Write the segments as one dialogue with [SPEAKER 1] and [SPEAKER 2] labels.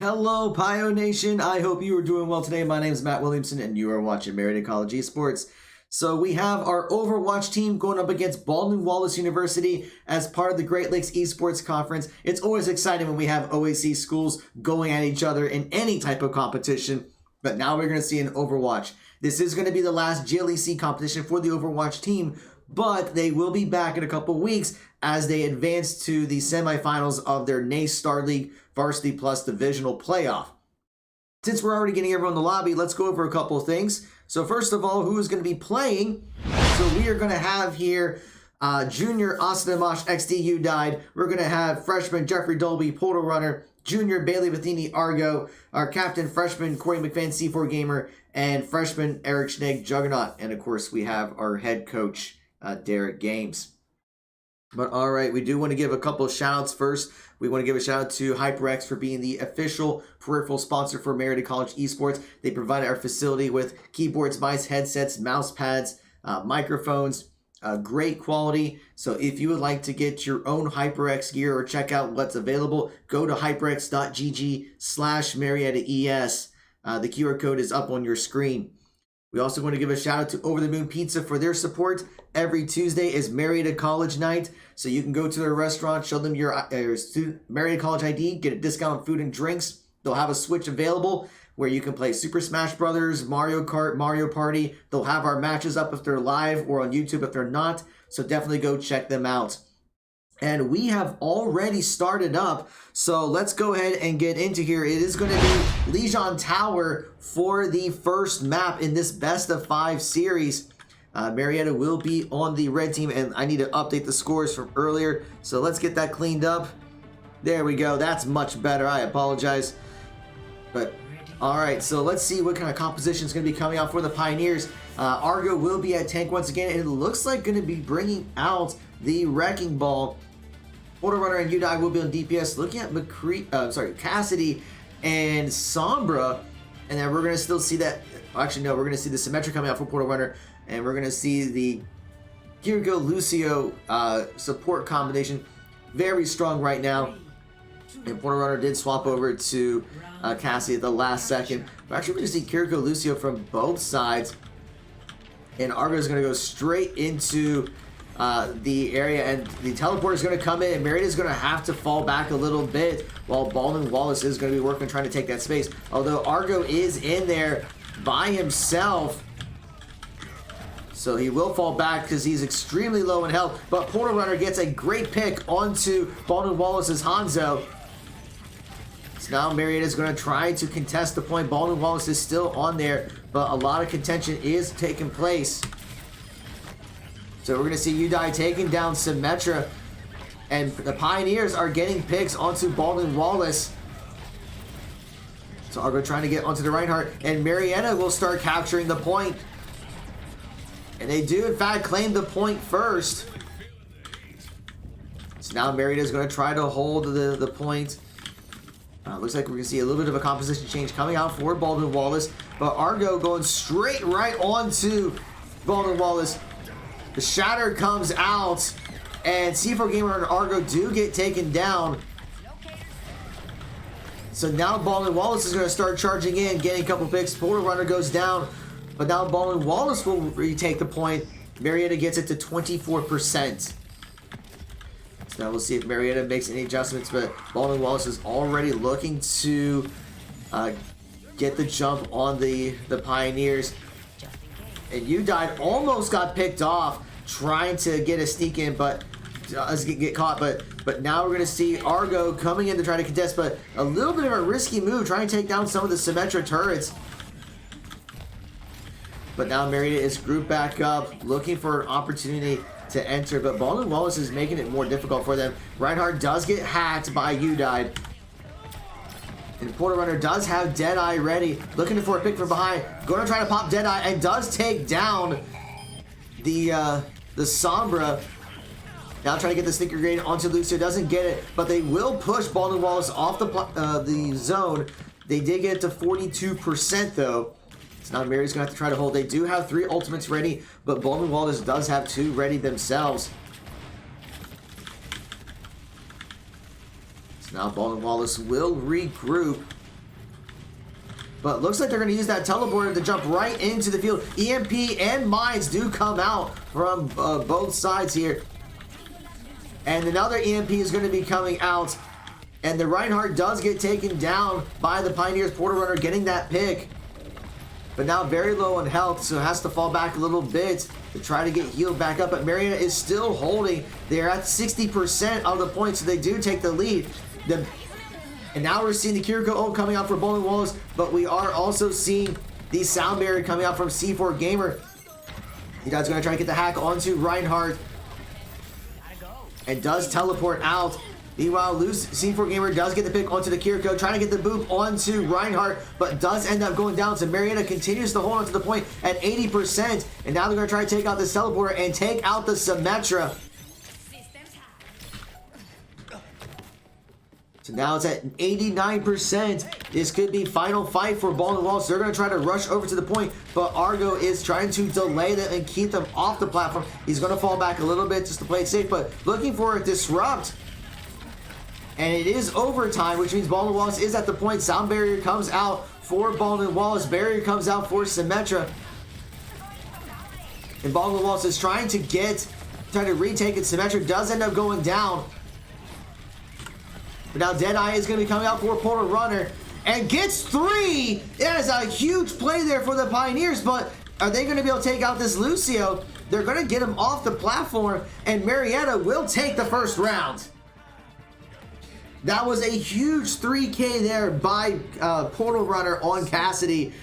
[SPEAKER 1] Hello, Pio Nation. I hope you are doing well today. My name is Matt Williamson, and you are watching Marietta College Esports. So we have our Overwatch team going up against Baldwin Wallace University as part of the Great Lakes Esports Conference. It's always exciting when we have OAC schools going at each other in any type of competition, but now we're going to see an Overwatch. This is going to be the last GLEC competition for the Overwatch team, but they will be back in a couple weeks as they advance to the semifinals of their NACE Star League Varsity Plus Divisional Playoff. Since we're already getting everyone in the lobby, let's go over a couple of things. So first of all, who is going to be playing? So we are going to have here Junior Austin Amash XDU died. We're going to have freshman Jeffrey Dolby, Portal Runner, Junior Bailey Matheny Argo, our captain freshman Corey McFadden C4 Gamer, and freshman Eric Schnegg Juggernaut. And of course, we have our head coach Derek Games. But all right, we do want to give a couple of shout outs first. We want to give a shout out to HyperX for being the official peripheral sponsor for Marietta College Esports. They provided our facility with keyboards, mice, headsets, mouse pads, microphones, great quality. So if you would like to get your own HyperX gear or check out what's available, go to hyperx.gg/MariettaES. The QR code is up on your screen. We also want to give a shout out to Over the Moon Pizza for their support. Every Tuesday is Marietta College night, so you can go to their restaurant, show them your Marietta College ID, get a discount on food and drinks. They'll have a Switch available where you can play Super Smash Brothers, Mario Kart, Mario Party. They'll have our matches up if they're live or on YouTube if they're not, so definitely go check them out. And we have already started up, so let's go ahead and get into here. It is going to be Legion Tower for the first map in this best of 5 series. Marietta will be on the red team, and I need to update the scores from earlier, so let's get that cleaned up. There we go. That's much better. I apologize. But all right, so let's see what kind of composition is going to be coming out for the Pioneers. Argo will be at tank once again, and it looks like going to be bringing out the Wrecking Ball. Portal Runner and Udai will be on DPS. Looking at Cassidy and Sombra, and then we're going to still see that. Actually, no, we're going to see the Symmetra coming out for Portal Runner, and we're going to see the Kiriko Lucio support combination. Very strong right now. And Portal Runner did swap over to Cassidy at the last second. But actually, we're going to see Kiriko Lucio from both sides. And Argo is going to go straight into the area, and the teleport is going to come in, and Marietta is going to have to fall back a little bit while Baldwin Wallace is going to be working trying to take that space. Although Argo is in there by himself, so he will fall back because he's extremely low in health. But Portal Runner gets a great pick onto Baldwin Wallace's Hanzo. So now Marietta is going to try to contest the point. Baldwin Wallace is still on there, but a lot of contention is taking place. So we're going to see Udai taking down Symmetra, and the Pioneers are getting picks onto Baldwin Wallace. So Argo trying to get onto the Reinhardt, and Marietta will start capturing the point. And they do, in fact, claim the point first. So now Marietta is going to try to hold the point. Looks like we're going to see a little bit of a composition change coming out for Baldwin Wallace, but Argo going straight right onto Baldwin Wallace. The Shatter comes out, and C4 Gamer and Argo do get taken down. So now Baldwin Wallace is going to start charging in, getting a couple picks. Portal Runner goes down, but now Baldwin Wallace will retake the point. Marietta gets it to 24%. So now we'll see if Marietta makes any adjustments, but Baldwin Wallace is already looking to get the jump on the Pioneers. And Udai almost got picked off trying to get a sneak in, but get caught. But now we're going to see Argo coming in to try to contest, but a little bit of a risky move, trying to take down some of the Symmetra turrets. But now Marietta is grouped back up, looking for an opportunity to enter, but Baldwin Wallace is making it more difficult for them. Reinhardt does get hacked by Udai. And Portal Runner does have Deadeye ready, looking for a pick from behind. Going to try to pop Deadeye, and does take down the Sombra. Now trying to get the Stinker Grenade onto Lucio, doesn't get it, but they will push Baldwin Wallace off the zone. They did get it to 42% though. So now Mary's going to have to try to hold. They do have 3 ultimates ready, but Baldwin Wallace does have 2 ready themselves. So now Baldwin Wallace will regroup. But looks like they're going to use that teleporter to jump right into the field. EMP and mines do come out from both sides here. And another EMP is going to be coming out. And the Reinhardt does get taken down by the Pioneers. Portal Runner getting that pick. But now very low on health, so has to fall back a little bit to try to get healed back up. But Marietta is still holding. They're at 60% of the points, so they do take the lead. And now we're seeing the Kiriko ult coming out for Baldwin Wallace, but we are also seeing the sound barrier coming out from C4 Gamer. You guys going to try to get the hack onto Reinhardt. And does teleport out. Meanwhile, C4 Gamer does get the pick onto the Kiriko, trying to get the boop onto Reinhardt, but does end up going down. So Marietta continues to hold on to the point at 80%. And now they're going to try to take out this teleporter and take out the Symmetra. So now it's at 89%. This could be final fight for Baldwin Wallace. They're going to try to rush over to the point, but Argo is trying to delay them and keep them off the platform. He's going to fall back a little bit just to play it safe, but looking for a disrupt. And it is overtime, which means Baldwin Wallace is at the point. Sound barrier comes out for Baldwin Wallace. Barrier comes out for Symmetra. And Baldwin Wallace is trying to retake it. Symmetra does end up going down. But now Deadeye is going to be coming out for Portal Runner and gets 3. That is a huge play there for the Pioneers, but are they going to be able to take out this Lucio? They're going to get him off the platform, and Marietta will take the first round. That was a huge 3K there by Portal Runner on Cassidy,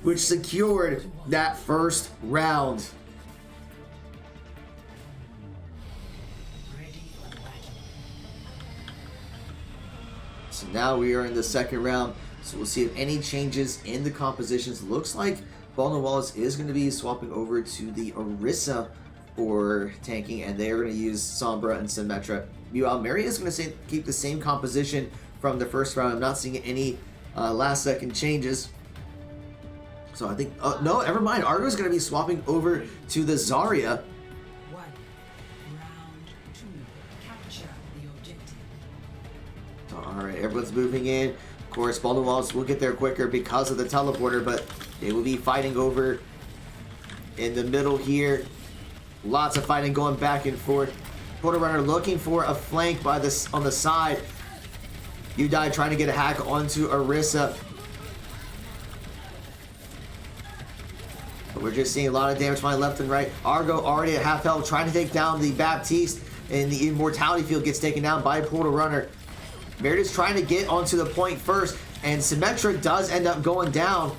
[SPEAKER 1] which secured that first round. So now we are in the second round. So we'll see if any changes in the compositions. Looks like Baldwin Wallace is going to be swapping over to the Orisa for tanking, and they are going to use Sombra and Symmetra. Meanwhile, Marietta is going to keep the same composition from the first round. I'm not seeing any last second changes. So I think, no, never mind. Argo is going to be swapping over to the Zarya. Alright, everyone's moving in. Of course, Baldwin Wallace will get there quicker because of the teleporter, but they will be fighting over in the middle here. Lots of fighting going back and forth. Portal Runner looking for a flank on the side. Udai trying to get a hack onto Orisa. But we're just seeing a lot of damage flying left and right. Argo already at half health, trying to take down the Baptiste, and the Immortality Field gets taken down by Portal Runner. Maritta's trying to get onto the point first, and Symmetra does end up going down.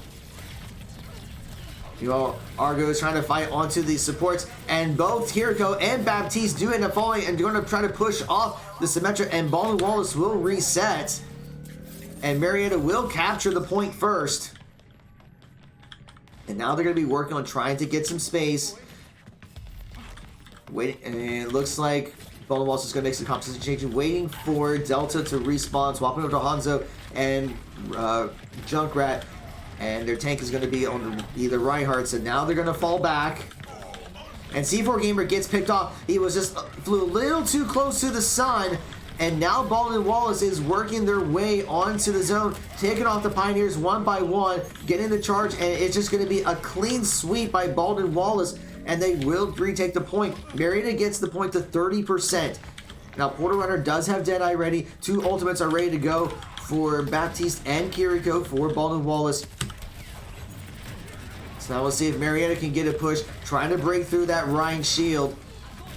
[SPEAKER 1] You know, Argo is trying to fight onto the supports, and both Kiriko and Baptiste do end up falling, and they're going to try to push off the Symmetra, and Baldwin Wallace will reset. And Marietta will capture the point first. And now they're going to be working on trying to get some space. Wait, and it looks like Baldwin Wallace is going to make some composition changes, waiting for Delta to respawn, swapping over to Hanzo and Junkrat. And their tank is going to be on either Reinhardt, so now they're going to fall back. And C4 Gamer gets picked off. He was just flew a little too close to the sun. And now Baldwin Wallace is working their way onto the zone, taking off the Pioneers one by one, getting the charge, and it's just going to be a clean sweep by Baldwin Wallace, and they will retake the point. Marietta gets the point to 30%. Now, Portal Runner does have Deadeye ready. 2 ultimates are ready to go for Baptiste and Kiriko for Baldwin Wallace. So now we'll see if Marietta can get a push, trying to break through that Rhine shield.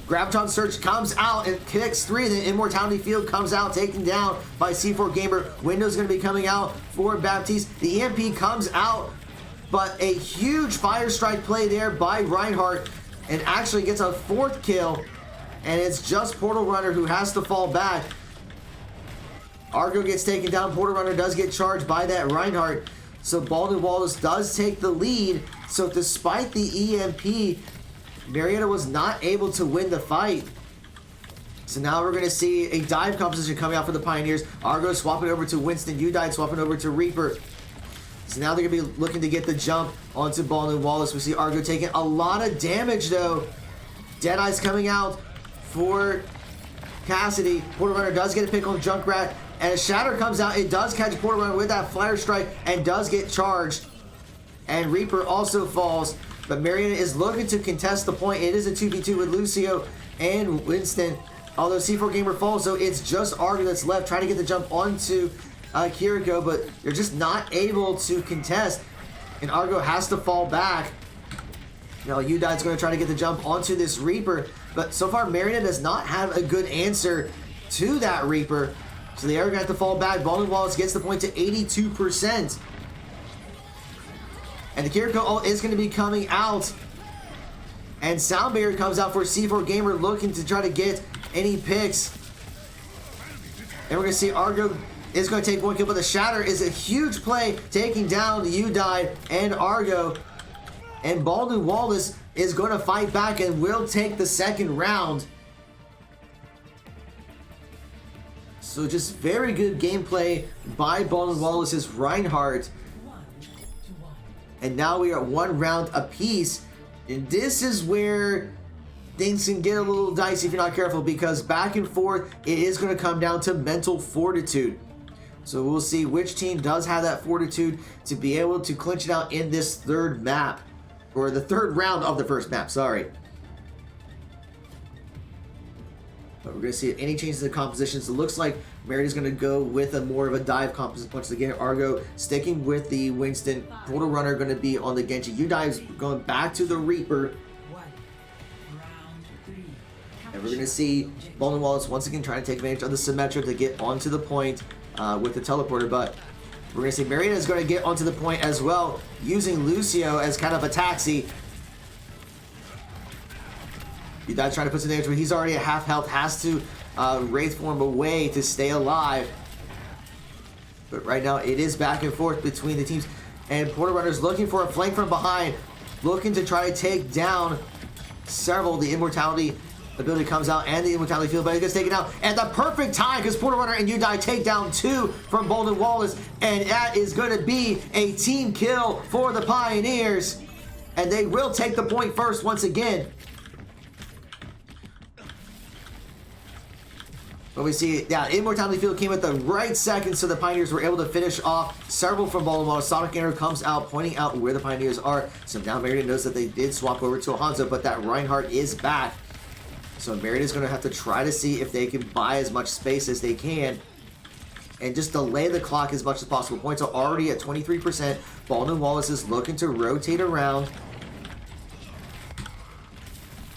[SPEAKER 1] Graviton Surge comes out and connects 3. The Immortality Field comes out, taken down by C4 Gamer. Window's going to be coming out for Baptiste. The EMP comes out, but a huge Fire Strike play there by Reinhardt, and actually gets a 4th kill. And it's just Portal Runner who has to fall back. Argo gets taken down. Portal Runner does get charged by that Reinhardt. So Baldwin Wallace does take the lead. So despite the EMP, Marietta was not able to win the fight. So now we're going to see a dive composition coming out for the Pioneers. Argo swapping over to Winston. Udine swapping over to Reaper. So now they're going to be looking to get the jump onto Baldwin Wallace. We see Argo taking a lot of damage though. Deadeye's coming out for Cassidy. Portal Runner does get a pick on Junkrat. And a Shatter comes out. It does catch Portal Runner with that Flyer Strike and does get charged. And Reaper also falls. But Marietta is looking to contest the point. It is a 2v2 with Lucio and Winston. Although C4 Gamer falls, so it's just Argo that's left trying to get the jump onto Kiriko, but they're just not able to contest. And Argo has to fall back. Now Udide's going to try to get the jump onto this Reaper, but so far Marietta does not have a good answer to that Reaper. So they are going to have to fall back. Baldwin Wallace gets the point to 82%. And the Kiriko ult is going to be coming out. And Sound Barrier comes out for C4 Gamer looking to try to get any picks. And we're going to see Argo is going to take one kill, but the Shatter is a huge play, taking down Udide and Argo. And Baldwin Wallace is going to fight back and will take the second round. So just very good gameplay by Baldwin Wallace's Reinhardt. And now we are at 1 round apiece. And this is where things can get a little dicey if you're not careful, because back and forth, it is going to come down to mental fortitude. So we'll see which team does have that fortitude to be able to clinch it out in this third map. Or the third round of the first map, sorry. But we're going to see any changes in the compositions. It looks like Marietta's going to go with a more of a dive composite. Once again, Argo sticking with the Winston. Portal Runner going to be on the Genji. Udive's going back to the Reaper. And we're going to see Baldwin Wallace once again trying to take advantage of the Symmetra to get onto the point with the teleporter. But we're going to see Marietta is going to get onto the point as well, using Lucio as kind of a taxi. Udide's trying to put some damage, but he's already at half health, has to Wraith form away to stay alive. But right now it is back and forth between the teams. And Portal Runner's looking for a flank from behind, looking to try to take down several. The Immortality ability comes out and the Immortality field, but it gets taken out at the perfect time because Portal Runner and Udide take down 2 from Baldwin Wallace. And that is going to be a team kill for the Pioneers. And they will take the point first once again. But we see, yeah, Immortality Field came at the right second, so the Pioneers were able to finish off several from Baldwin Wallace. Sonic Arrow comes out, pointing out where the Pioneers are. So now Marietta knows that they did swap over to a Hanzo, but that Reinhardt is back. So Marietta's going to have to try to see if they can buy as much space as they can and just delay the clock as much as possible. Points are already at 23%. Baldwin Wallace is looking to rotate around.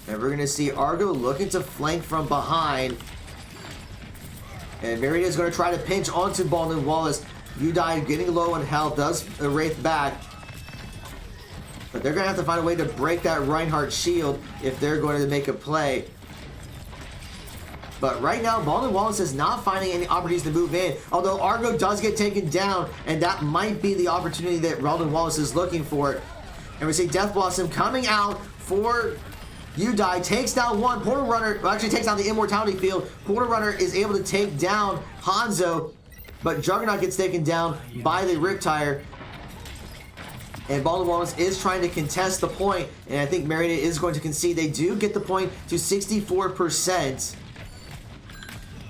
[SPEAKER 1] And we're going to see Argo looking to flank from behind. And Marietta is going to try to pinch onto Baldwin Wallace. Udide getting low on health, does a Wraith back. But they're going to have to find a way to break that Reinhardt shield if they're going to make a play. But right now, Baldwin Wallace is not finding any opportunities to move in. Although Argo does get taken down, and that might be the opportunity that Baldwin Wallace is looking for. And we see Death Blossom coming out for Udide, takes down 1. Portal Runner, well, actually takes down the Immortality field. Portal Runner is able to take down Hanzo, but Juggernaut gets taken down by the Riptire. And Baldwin Wallace is trying to contest the point, and I think Marietta is going to concede. They do get the point to 64%.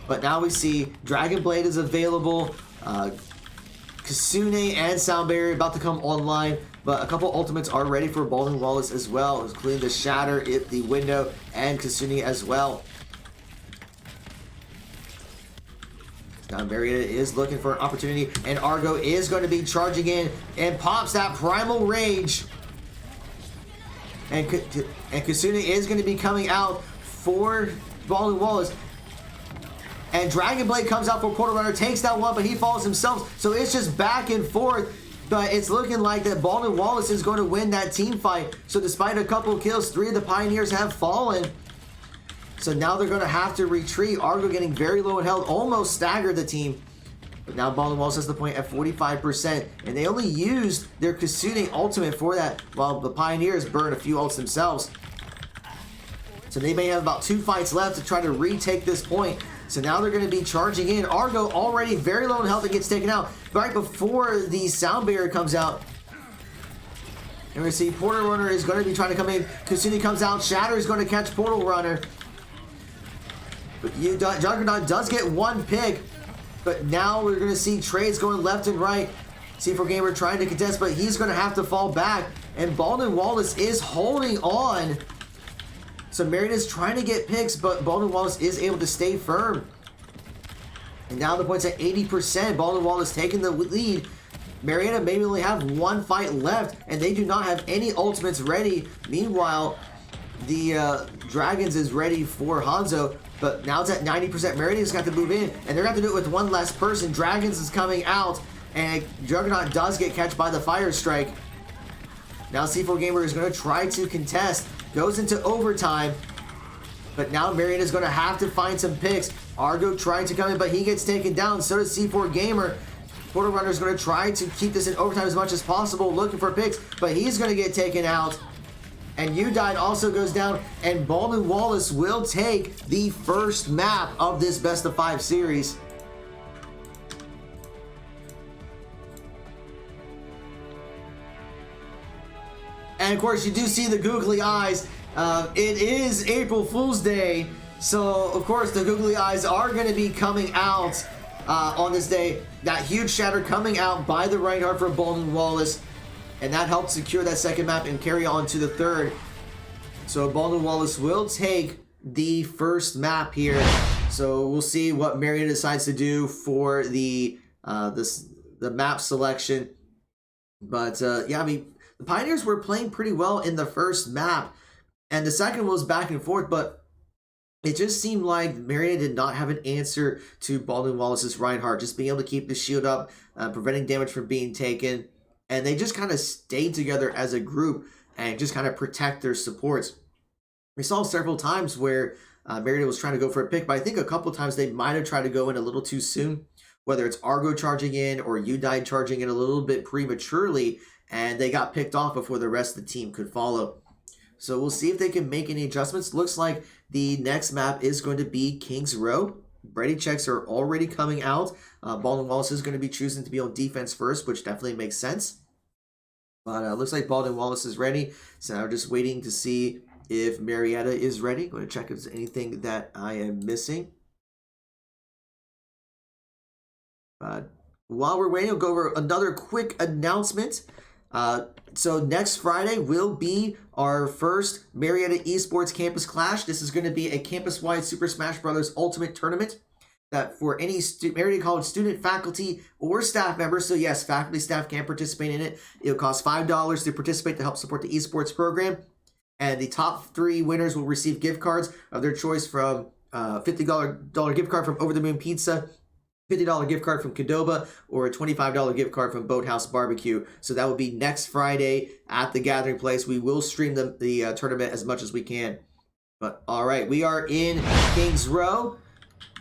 [SPEAKER 1] But now we see Dragon Blade is available. Kasune and Sound Barrier about to come online. But a couple ultimates are ready for Baldwin Wallace as well, including the Shatter, the Window, and Kasune as well. Now Marietta is looking for an opportunity, and Argo is going to be charging in and pops that Primal Rage. And Kasune is going to be coming out for Baldwin Wallace. And Dragon Blade comes out for Portal Runner, takes that 1, but he falls himself. So it's just back and forth. But it's looking like that Baldwin Wallace is going to win that team fight. So despite a couple kills, 3 of the Pioneers have fallen. So now they're going to have to retreat. Argo getting very low in health, almost staggered the team. But now Baldwin Wallace has the point at 45%. And they only used their Kasune ultimate for that, while the Pioneers burned a few ults themselves. So they may have about 2 fights left to try to retake this point. So now they're going to be charging in. Argo already very low in health and gets taken out right before the Sound Barrier comes out. And we see Portal Runner is going to be trying to come in. Kasune comes out. Shatter is going to catch Portal Runner. But Juggernaut does get 1 pick. But now we're going to see trades going left and right. C4 Gamer trying to contest, but he's going to have to fall back. And Baldwin Wallace is holding on. So Marietta's trying to get picks, but Baldwin Wallace is able to stay firm. And now the point's at 80%. Baldwin Wallace taking the lead. Marietta maybe only have one fight left, and they do not have any ultimates ready. Meanwhile, the Dragons is ready for Hanzo, but now it's at 90%. Marietta's got to move in, and they're going to have to do it with one less person. Dragons is coming out, and Juggernaut does get catch by the Fire Strike. Now C4 Gamer is going to try to contest. Goes into overtime, but now Marietta's going to have to find some picks. Argo trying to come in, but he gets taken down. So does C4 Gamer. Portal Runner is going to try to keep this in overtime as much as possible, looking for picks, but he's going to get taken out. And Udine also goes down, and Baldwin Wallace will take the first map of this best of 5 series. And of course, you do see the googly eyes. It is April Fool's Day, so of course the googly eyes are going to be coming out on this day. That huge shatter coming out by the Reinhardt for Baldwin Wallace, and that helped secure that second map and carry on to the third. So Baldwin Wallace will take the first map here. So we'll see what Marietta decides to do for the map selection. But yeah, I mean, the Pioneers were playing pretty well in the first map, and the second was back and forth, but it just seemed like Marietta did not have an answer to Baldwin Wallace's Reinhardt, just being able to keep the shield up, preventing damage from being taken, and they just kind of stayed together as a group and just kind of protect their supports. We saw several times where Marietta was trying to go for a pick, but I think a couple times they might have tried to go in a little too soon, whether it's Argo charging in or Udine charging in a little bit prematurely, and they got picked off before the rest of the team could follow. So we'll see if they can make any adjustments. Looks like the next map is going to be Kings Row. Ready checks are already coming out. Baldwin Wallace is going to be choosing to be on defense first, which definitely makes sense. But looks like Baldwin Wallace is ready. So I'm just waiting to see if Marietta is ready. Going to check if there's anything that I am missing. While we're waiting, I'll go over another quick announcement. So next Friday will be our first Marietta Esports Campus Clash. This is going to be a campus-wide Super Smash Bros. Ultimate Tournament that for any Marietta College student, faculty, or staff members, so yes, faculty, staff can participate in it. It'll cost $5 to participate to help support the esports program. And the top 3 winners will receive gift cards of their choice from $50 gift card from Over the Moon Pizza, $50 gift card from Qdoba, or a $25 gift card from Boathouse Barbecue. So that will be next Friday at the Gathering Place. We will stream the tournament as much as we can. But all right, we are in Kings Row.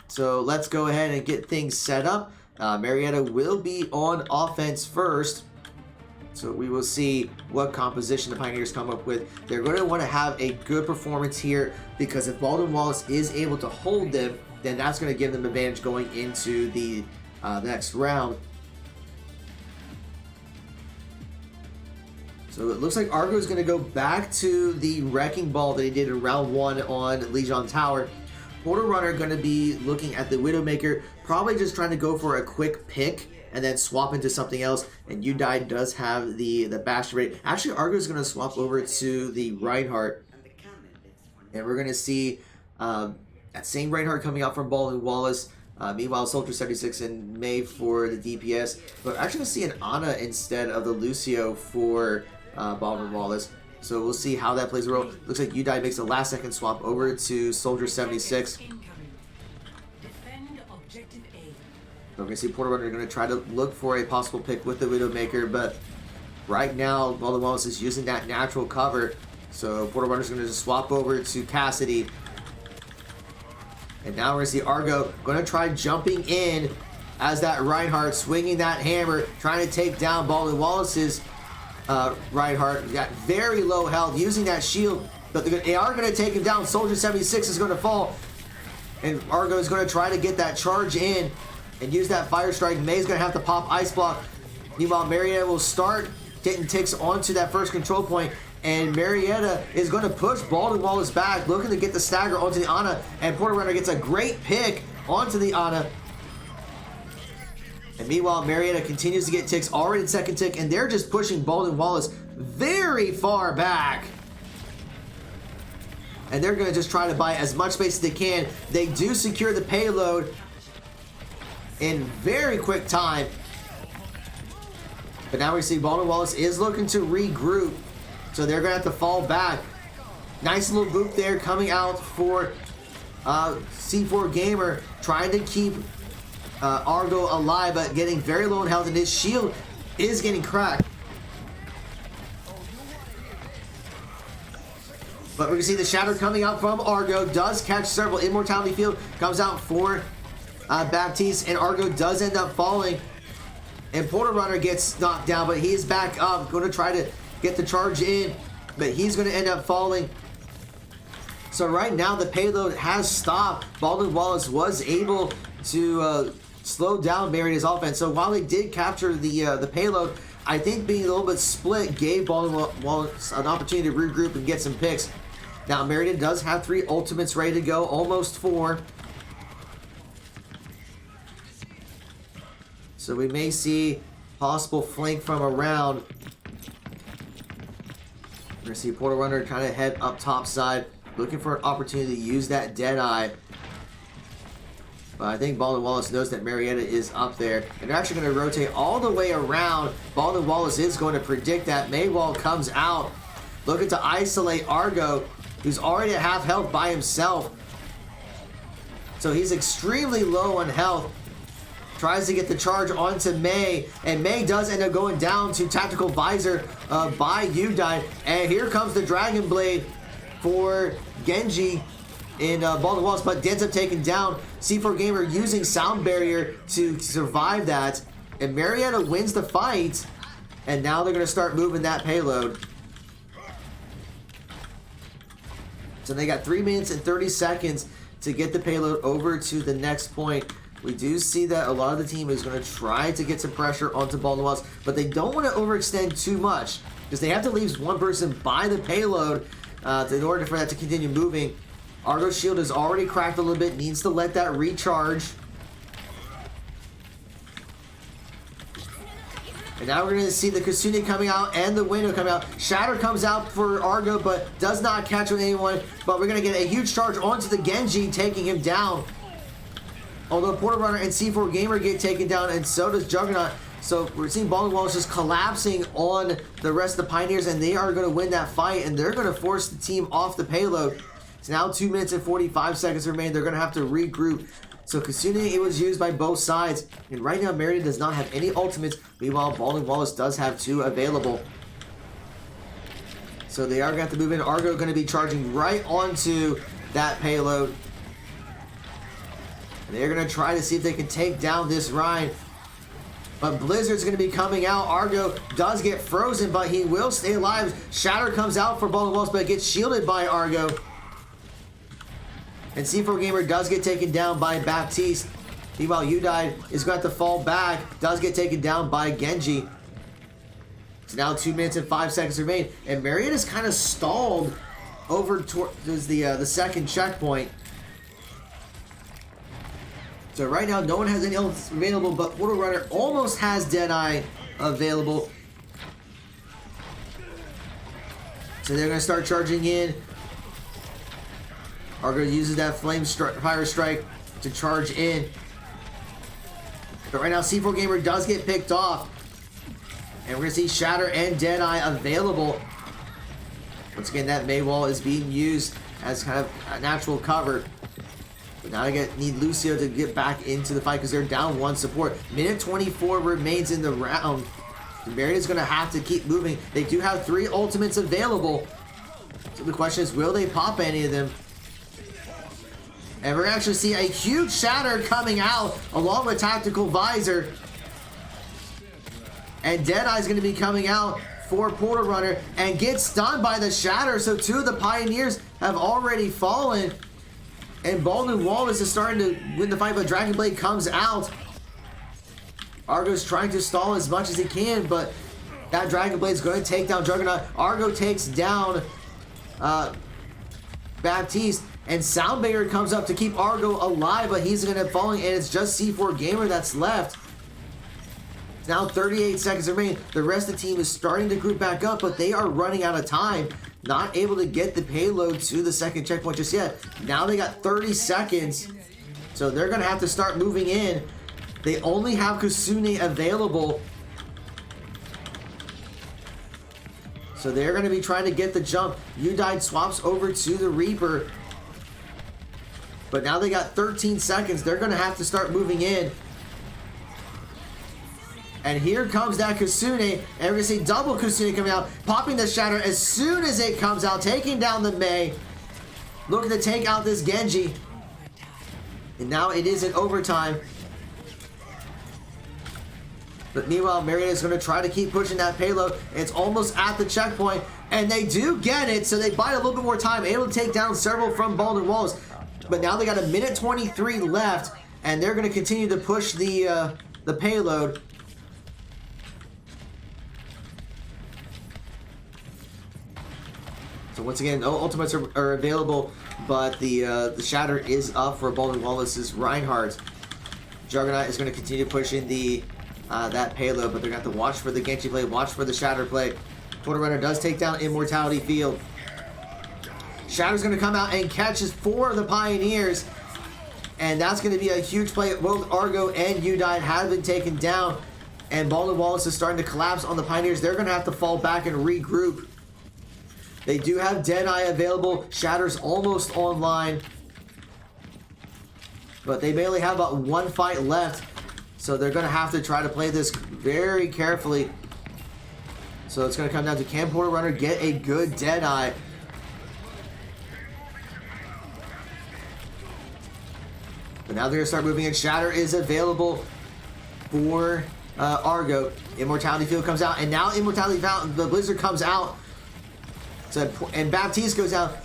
[SPEAKER 1] So let's go ahead and get things set up. Marietta will be on offense first. So we will see what composition the Pioneers come up with. They're going to want to have a good performance here, because if Baldwin Wallace is able to hold them, then that's going to give them advantage going into the next round. So it looks like Argo is going to go back to the Wrecking Ball that he did in round 1 on Legion Tower. Portal Runner going to be looking at the Widowmaker, probably just trying to go for a quick pick and then swap into something else. And Udine does have the Bastion ready. Actually, Argo is going to swap over to the Reinhardt. And we're going to see that same Reinhardt coming out from Baldwin Wallace. Meanwhile, Soldier 76 in May for the DPS. But actually going to see an Ana instead of the Lucio for Baldwin Wallace. So we'll see how that plays a role. Looks like Udine makes a last second swap over to Soldier 76. So we're going to see Portal Runner going to try to look for a possible pick with the Widowmaker. But right now, Baldwin Wallace is using that natural cover. So Portal Runner is going to just swap over to Cassidy. And now we're going to see Argo going to try jumping in as that Reinhardt, swinging that hammer, trying to take down Baldwin Wallace's Reinhardt. Got very low health, using that shield, but they are going to take him down. Soldier 76 is going to fall, and Argo is going to try to get that charge in and use that Fire Strike. May's going to have to pop Ice Block. Meanwhile, Marietta will start getting ticks onto that first control point, and Marietta is going to push Baldwin Wallace back, looking to get the stagger onto the Ana, and Portal Runner gets a great pick onto the Ana. And meanwhile, Marietta continues to get ticks, already second tick, and they're just pushing Baldwin Wallace very far back. And they're going to just try to buy as much space as they can. They do secure the payload in very quick time. But now we see Baldwin Wallace is looking to regroup. So they're going to have to fall back. Nice little boop there coming out for C4 Gamer, trying to keep Argo alive, but getting very low in health, and his shield is getting cracked. But we can see the shatter coming out from Argo, does catch several. Immortality field comes out for Baptiste, and Argo does end up falling. And Portal Runner gets knocked down, but he is back up, going to try to get the charge in, but he's going to end up falling. So right now the payload has stopped. Baldwin Wallace was able to slow down Marietta's offense. So while they did capture the payload, I think being a little bit split gave Baldwin Wallace an opportunity to regroup and get some picks. Now Marietta does have 3 ultimates ready to go, almost 4. So we may see possible flank from around. We're going to see Portal Runner kind of head up top side, looking for an opportunity to use that Deadeye. But I think Baldwin Wallace knows that Marietta is up there. And they're actually going to rotate all the way around. Baldwin Wallace is going to predict that. Maywall comes out, looking to isolate Argo, who's already at half health by himself. So he's extremely low on health. Tries to get the charge onto May, and May does end up going down to Tactical Visor by Udine. And here comes the Dragon Blade for Genji in Baldwin Wallace, but ends up taking down C4 Gamer using Sound Barrier to survive that. And Marietta wins the fight, and now they're going to start moving that payload. So they got 3 minutes and 30 seconds to get the payload over to the next point. We do see that a lot of the team is going to try to get some pressure onto Baldwin Wallace, but they don't want to overextend too much because they have to leave one person by the payload in order for that to continue moving. Argo's shield is already cracked a little bit, needs to let that recharge. And now we're going to see the Kasune coming out and the Window coming out. Shatter comes out for Argo, but does not catch with anyone. But we're going to get a huge charge onto the Genji, taking him down. Although Portal Runner and C4 Gamer get taken down, and so does Juggernaut. So we're seeing Baldwin Wallace just collapsing on the rest of the Pioneers, and they are going to win that fight, and they're going to force the team off the payload. It's now 2 minutes and 45 seconds remain. They're going to have to regroup. So Kasune, it was used by both sides, and right now Marietta does not have any ultimates. Meanwhile, Baldwin Wallace does have 2 available. So they are going to have to move in. Argo going to be charging right onto that payload. They're going to try to see if they can take down this Rhine. But Blizzard's going to be coming out. Argo does get frozen, but he will stay alive. Shatter comes out for Baldwin Wallace, but gets shielded by Argo. And C4 Gamer does get taken down by Baptiste. Meanwhile, Udine is going to have to fall back. Does get taken down by Genji. It's now 2 minutes and 5 seconds remain. And Marietta's kind of stalled over towards the second checkpoint. So right now, no one has any else available, but Portal Runner almost has Deadeye available. So they're going to start charging in. Argo uses that Fire Strike to charge in. But right now, C4 Gamer does get picked off. And we're going to see Shatter and Deadeye available. Once again, that Maywall is being used as kind of a natural cover. But now I need Lucio to get back into the fight because they're down 1 support. Minute 24 remains in the round. Marietta's going to have to keep moving. They do have 3 ultimates available. So the question is, will they pop any of them? And we're going to actually see a huge Shatter coming out along with Tactical Visor. And Deadeye's going to be coming out for Portal Runner and gets stunned by the Shatter. So 2 of the Pioneers have already fallen. And Baldwin Wallace is starting to win the fight, but Dragon Blade comes out. Argo's trying to stall as much as he can, but that Dragon Blade is going to take down Juggernaut. Argo takes down Baptiste, and Sound Barrier comes up to keep Argo alive, but he's going to end up falling, and it's just C4 Gamer that's left. Now 38 seconds remain. The rest of the team is starting to group back up, but they are running out of time. Not able to get the payload to the second checkpoint just yet. Now they got 30 seconds. So they're going to have to start moving in. They only have Kasune available. So they're going to be trying to get the jump. Udide swaps over to the Reaper. But now they got 13 seconds. They're going to have to start moving in. And here comes that Kasune. And we're going to see double Kasune coming out. Popping the Shatter as soon as it comes out. Taking down the Mei. Looking to take out this Genji. And now it is in overtime. But meanwhile, Marietta is going to try to keep pushing that payload. It's almost at the checkpoint. And they do get it. So they buy a little bit more time. Able to take down several from Baldwin Wallace. But now they got a minute 23 left. And they're going to continue to push the payload. So once again, no ultimates are available, but the Shatter is up for Baldwin Wallace's Reinhardt. Juggernaut is going to continue pushing the that payload, but they're going to have to watch for the Genji play, watch for the Shatter play. Portal Runner does take down Immortality Field. Shatter's going to come out and catches 4 of the Pioneers, and that's going to be a huge play. Both Argo and Udine have been taken down, and Baldwin Wallace is starting to collapse on the Pioneers. They're going to have to fall back and regroup. They do have Deadeye available. Shatter's almost online. But they mainly have about 1 fight left. So they're going to have to try to play this very carefully. So it's going to come down to, can Portal Runner get a good Deadeye? But now they're going to start moving in. Shatter is available for Argo. Immortality Field comes out. And now Immortality Field, the Blizzard comes out. So, and Baptiste goes out,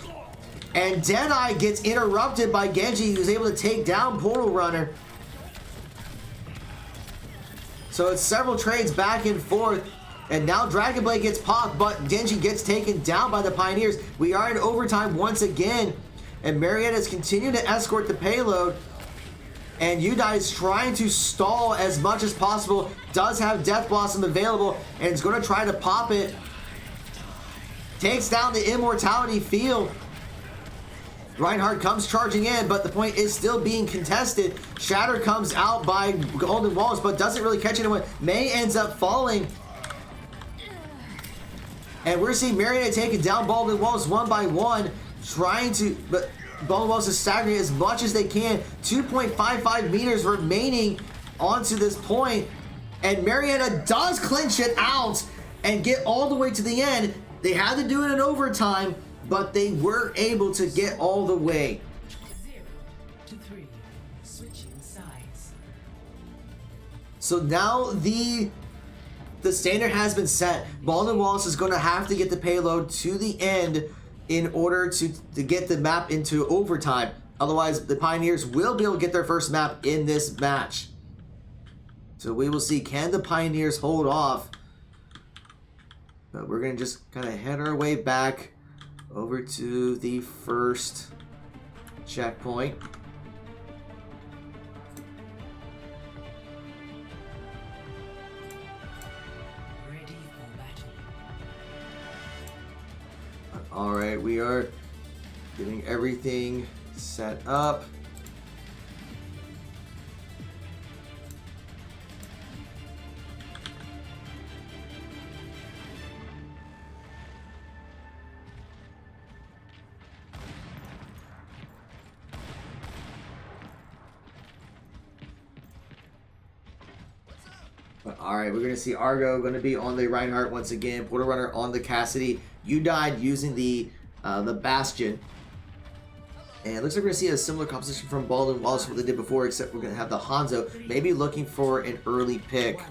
[SPEAKER 1] and Deadeye gets interrupted by Genji, who's able to take down Portal Runner. So it's several trades back and forth, and now Dragon Blade gets popped, but Genji gets taken down by the Pioneers. We are in overtime once again, and Marietta is continuing to escort the payload, and Udai is trying to stall as much as possible. Does have Death Blossom available, and is going to try to pop it. Takes down the Immortality Field. Reinhardt comes charging in, but the point is still being contested. Shatter comes out by Golden Walls, but doesn't really catch anyone. Mei ends up falling. And we're seeing Marietta taking down Baldwin Wallace 1 by 1, trying to, but Baldwin Wallace is staggering as much as they can. 2.55 meters remaining onto this point. And Marietta does clinch it out and get all the way to the end. They had to do it in overtime, but they were able to get all the way.
[SPEAKER 2] 0 to 3, switching sides.
[SPEAKER 1] So now the standard has been set. Baldwin Wallace is going to have to get the payload to the end in order to get the map into overtime. Otherwise, the Pioneers will be able to get their first map in this match. So we will see, can the Pioneers hold off? But we're going to just kind of head our way back over to the first checkpoint.
[SPEAKER 2] Ready for battle.
[SPEAKER 1] Alright, we are getting everything set up. Alright, we're going to see Argo going to be on the Reinhardt once again. Portal Runner on the Cassidy. Udide using the Bastion. And it looks like we're going to see a similar composition from Baldwin Wallace to what they did before, except we're going to have the Hanzo. Maybe looking for an early pick.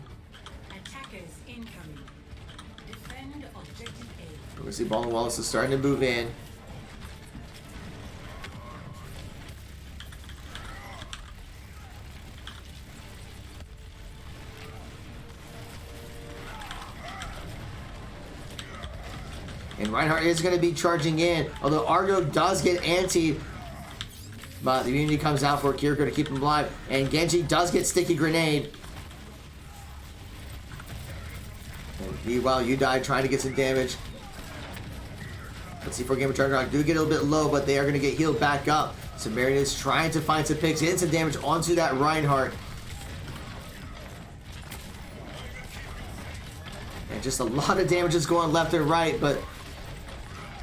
[SPEAKER 2] Attackers incoming. Defend objective A.
[SPEAKER 1] We're going to see Baldwin Wallace is starting to move in. And Reinhardt is going to be charging in, although Argo does get anti. But the Unity comes out for Kiriko to keep him alive. And Genji does get Sticky Grenade. Meanwhile, Udai trying to get some damage. Let's see for Game of Juggernaut. Do get a little bit low, but they are going to get healed back up. So Marietta is trying to find some picks, getting some damage onto that Reinhardt. And just a lot of damage is going left and right, but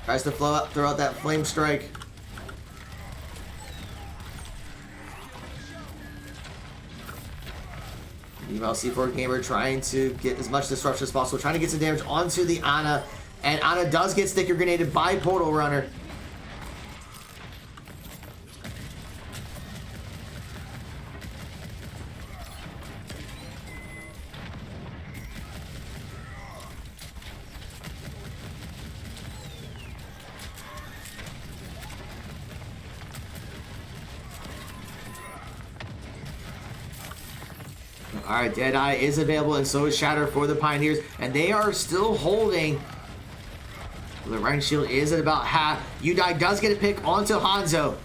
[SPEAKER 1] tries to throw out that flame strike. Meanwhile, C4 Gamer trying to get as much disruption as possible, trying to get some damage onto the Ana, and Ana does get sticker grenaded by Portal Runner. Alright, Deadeye is available, and so is Shatter for the Pioneers, and they are still holding. The right shield is at about half. Udai does get a pick onto Hanzo.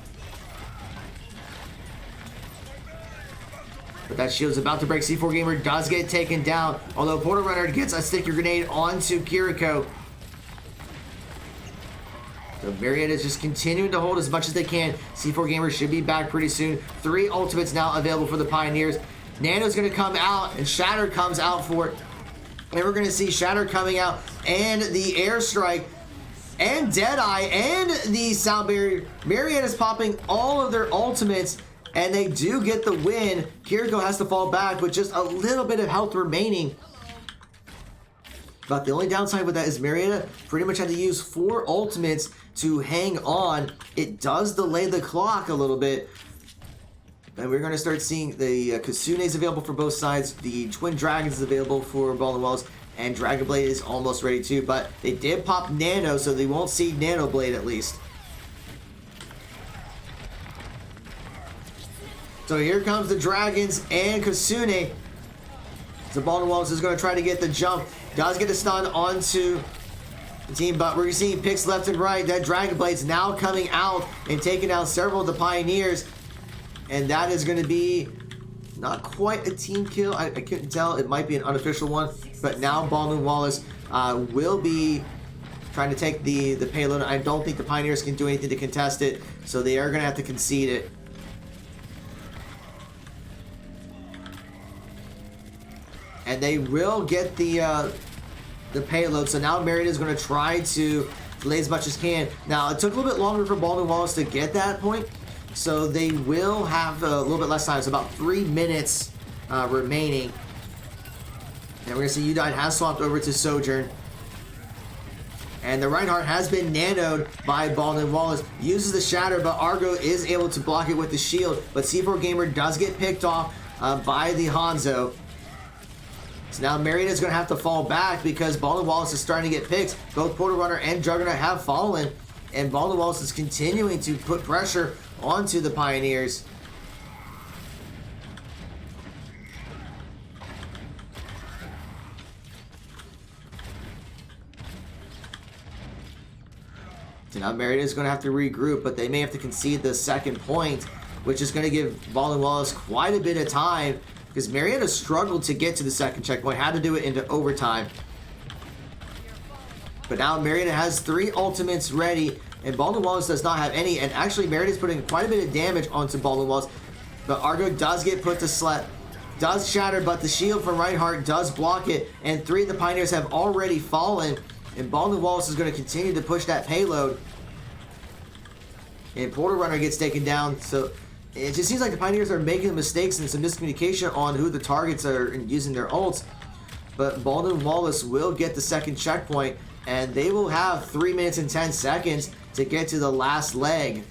[SPEAKER 1] But that shield is about to break. C4 Gamer does get taken down, although Portal Runner gets a sticker grenade onto Kiriko. So Marietta is just continuing to hold as much as they can. C4 Gamer should be back pretty soon. 3 ultimates now available for the Pioneers. Nano's going to come out, and Shatter comes out for it. And we're going to see Shatter coming out, and the Airstrike, and Deadeye, and the Sound Barrier. Marietta's popping all of their ultimates, and they do get the win. Kiriko has to fall back with just a little bit of health remaining. But the only downside with that is Marietta pretty much had to use 4 ultimates to hang on. It does delay the clock a little bit. And we're going to start seeing the Kasune's available for both sides. The Twin Dragons is available for Baldwin Wallace. And Dragon Blade is almost ready too. But they did pop Nano, so they won't see Nano Blade at least. So here comes the Dragons and Kasune. So Baldwin Wallace is going to try to get the jump. Does get a stun onto the team, but we're seeing picks left and right. That Dragon Blade's now coming out and taking out several of the Pioneers. And that is going to be not quite a team kill. I couldn't tell. It might be an unofficial one. But now Baldwin Wallace will be trying to take the payload. I don't think the Pioneers can do anything to contest it. So they are going to have to concede it. And they will get the payload. So now Marietta is going to try to delay as much as can. Now, it took a little bit longer for Baldwin Wallace to get that point. So they will have a little bit less time. So about 3 minutes remaining. And we're going to see Udine has swapped over to Sojourn. And the Reinhardt has been nanoed by Baldwin Wallace. Uses the Shatter, but Argo is able to block it with the shield. But C4 Gamer does get picked off by the Hanzo. So now Marietta is going to have to fall back because Baldwin Wallace is starting to get picked. Both Portal Runner and Juggernaut have fallen. And Baldwin Wallace is continuing to put pressure onto the Pioneers. So now Marietta is going to have to regroup, but they may have to concede the second point, which is going to give Baldwin Wallace quite a bit of time because Marietta struggled to get to the second checkpoint, had to do it into overtime. But now Marietta has 3 ultimates ready, and Baldwin Wallace does not have any. And actually, Marietta is putting quite a bit of damage onto Baldwin Wallace. But Argo does get put to sleep, does shatter, but the shield from Reinhardt does block it. And 3 of the Pioneers have already fallen. And Baldwin Wallace is going to continue to push that payload. And Portal Runner gets taken down. So it just seems like the Pioneers are making mistakes and some miscommunication on who the targets are using their ults. But Baldwin Wallace will get the second checkpoint. And they will have 3 minutes and 10 seconds to get to the last leg.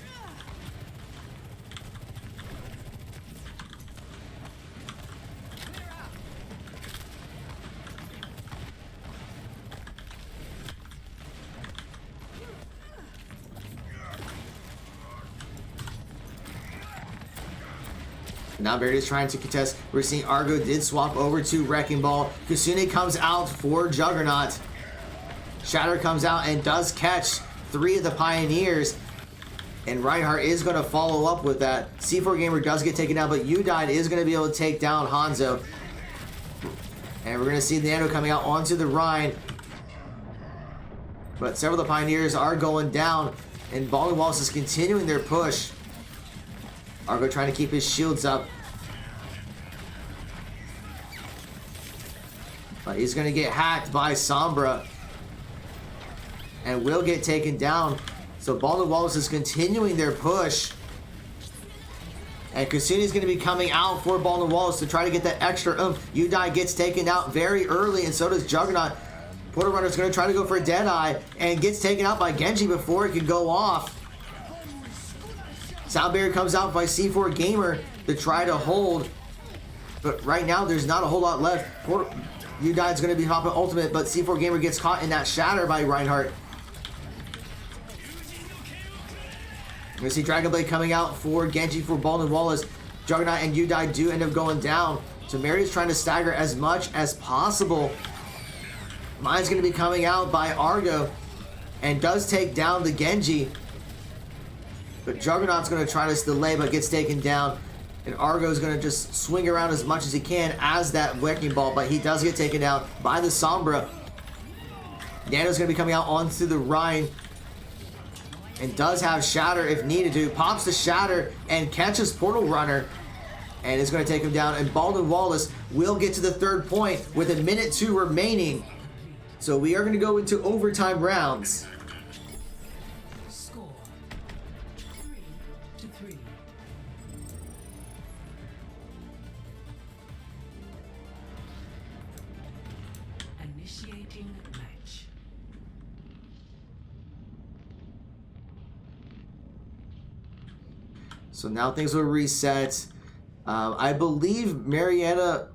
[SPEAKER 1] Now Barry is trying to contest. We're seeing Argo did swap over to Wrecking Ball. Kusune comes out for Juggernaut. Shatter comes out and does catch 3 of the Pioneers. And Reinhardt is going to follow up with that. C4 Gamer does get taken down, but Udine is going to be able to take down Hanzo. And we're going to see Nano coming out onto the Rhine. But several of the Pioneers are going down. And Baldwin Wallace is continuing their push. Argo trying to keep his shields up. But he's going to get hacked by Sombra. And will get taken down. So Baldwin Wallace is continuing their push. And Kusuni is going to be coming out for Baldwin Wallace to try to get that extra oomph. Udai gets taken out very early, and so does Juggernaut. Portal Runner is going to try to go for a Deadeye and gets taken out by Genji before it can go off. Sound Barrier comes out by C4 Gamer to try to hold. But right now, there's not a whole lot left. Udai is going to be hopping ultimate, but C4 Gamer gets caught in that shatter by Reinhardt. We're going to see Dragon Blade coming out for Genji for Baldwin Wallace. Juggernaut and Udai do end up going down. So Maria's trying to stagger as much as possible. Mine's going to be coming out by Argo. And does take down the Genji. But Juggernaut's going to try to delay but gets taken down. And Argo's going to just swing around as much as he can as that Wrecking Ball. But he does get taken down by the Sombra. Nano's going to be coming out onto the Rhine. And does have Shatter if needed to. Pops the Shatter and catches Portal Runner. And is going to take him down. And Baldwin Wallace will get to the third point with 1:02 remaining. So we are going to go into overtime rounds.
[SPEAKER 2] Score 3-3. Initiating match.
[SPEAKER 1] So now things will reset. I believe Marietta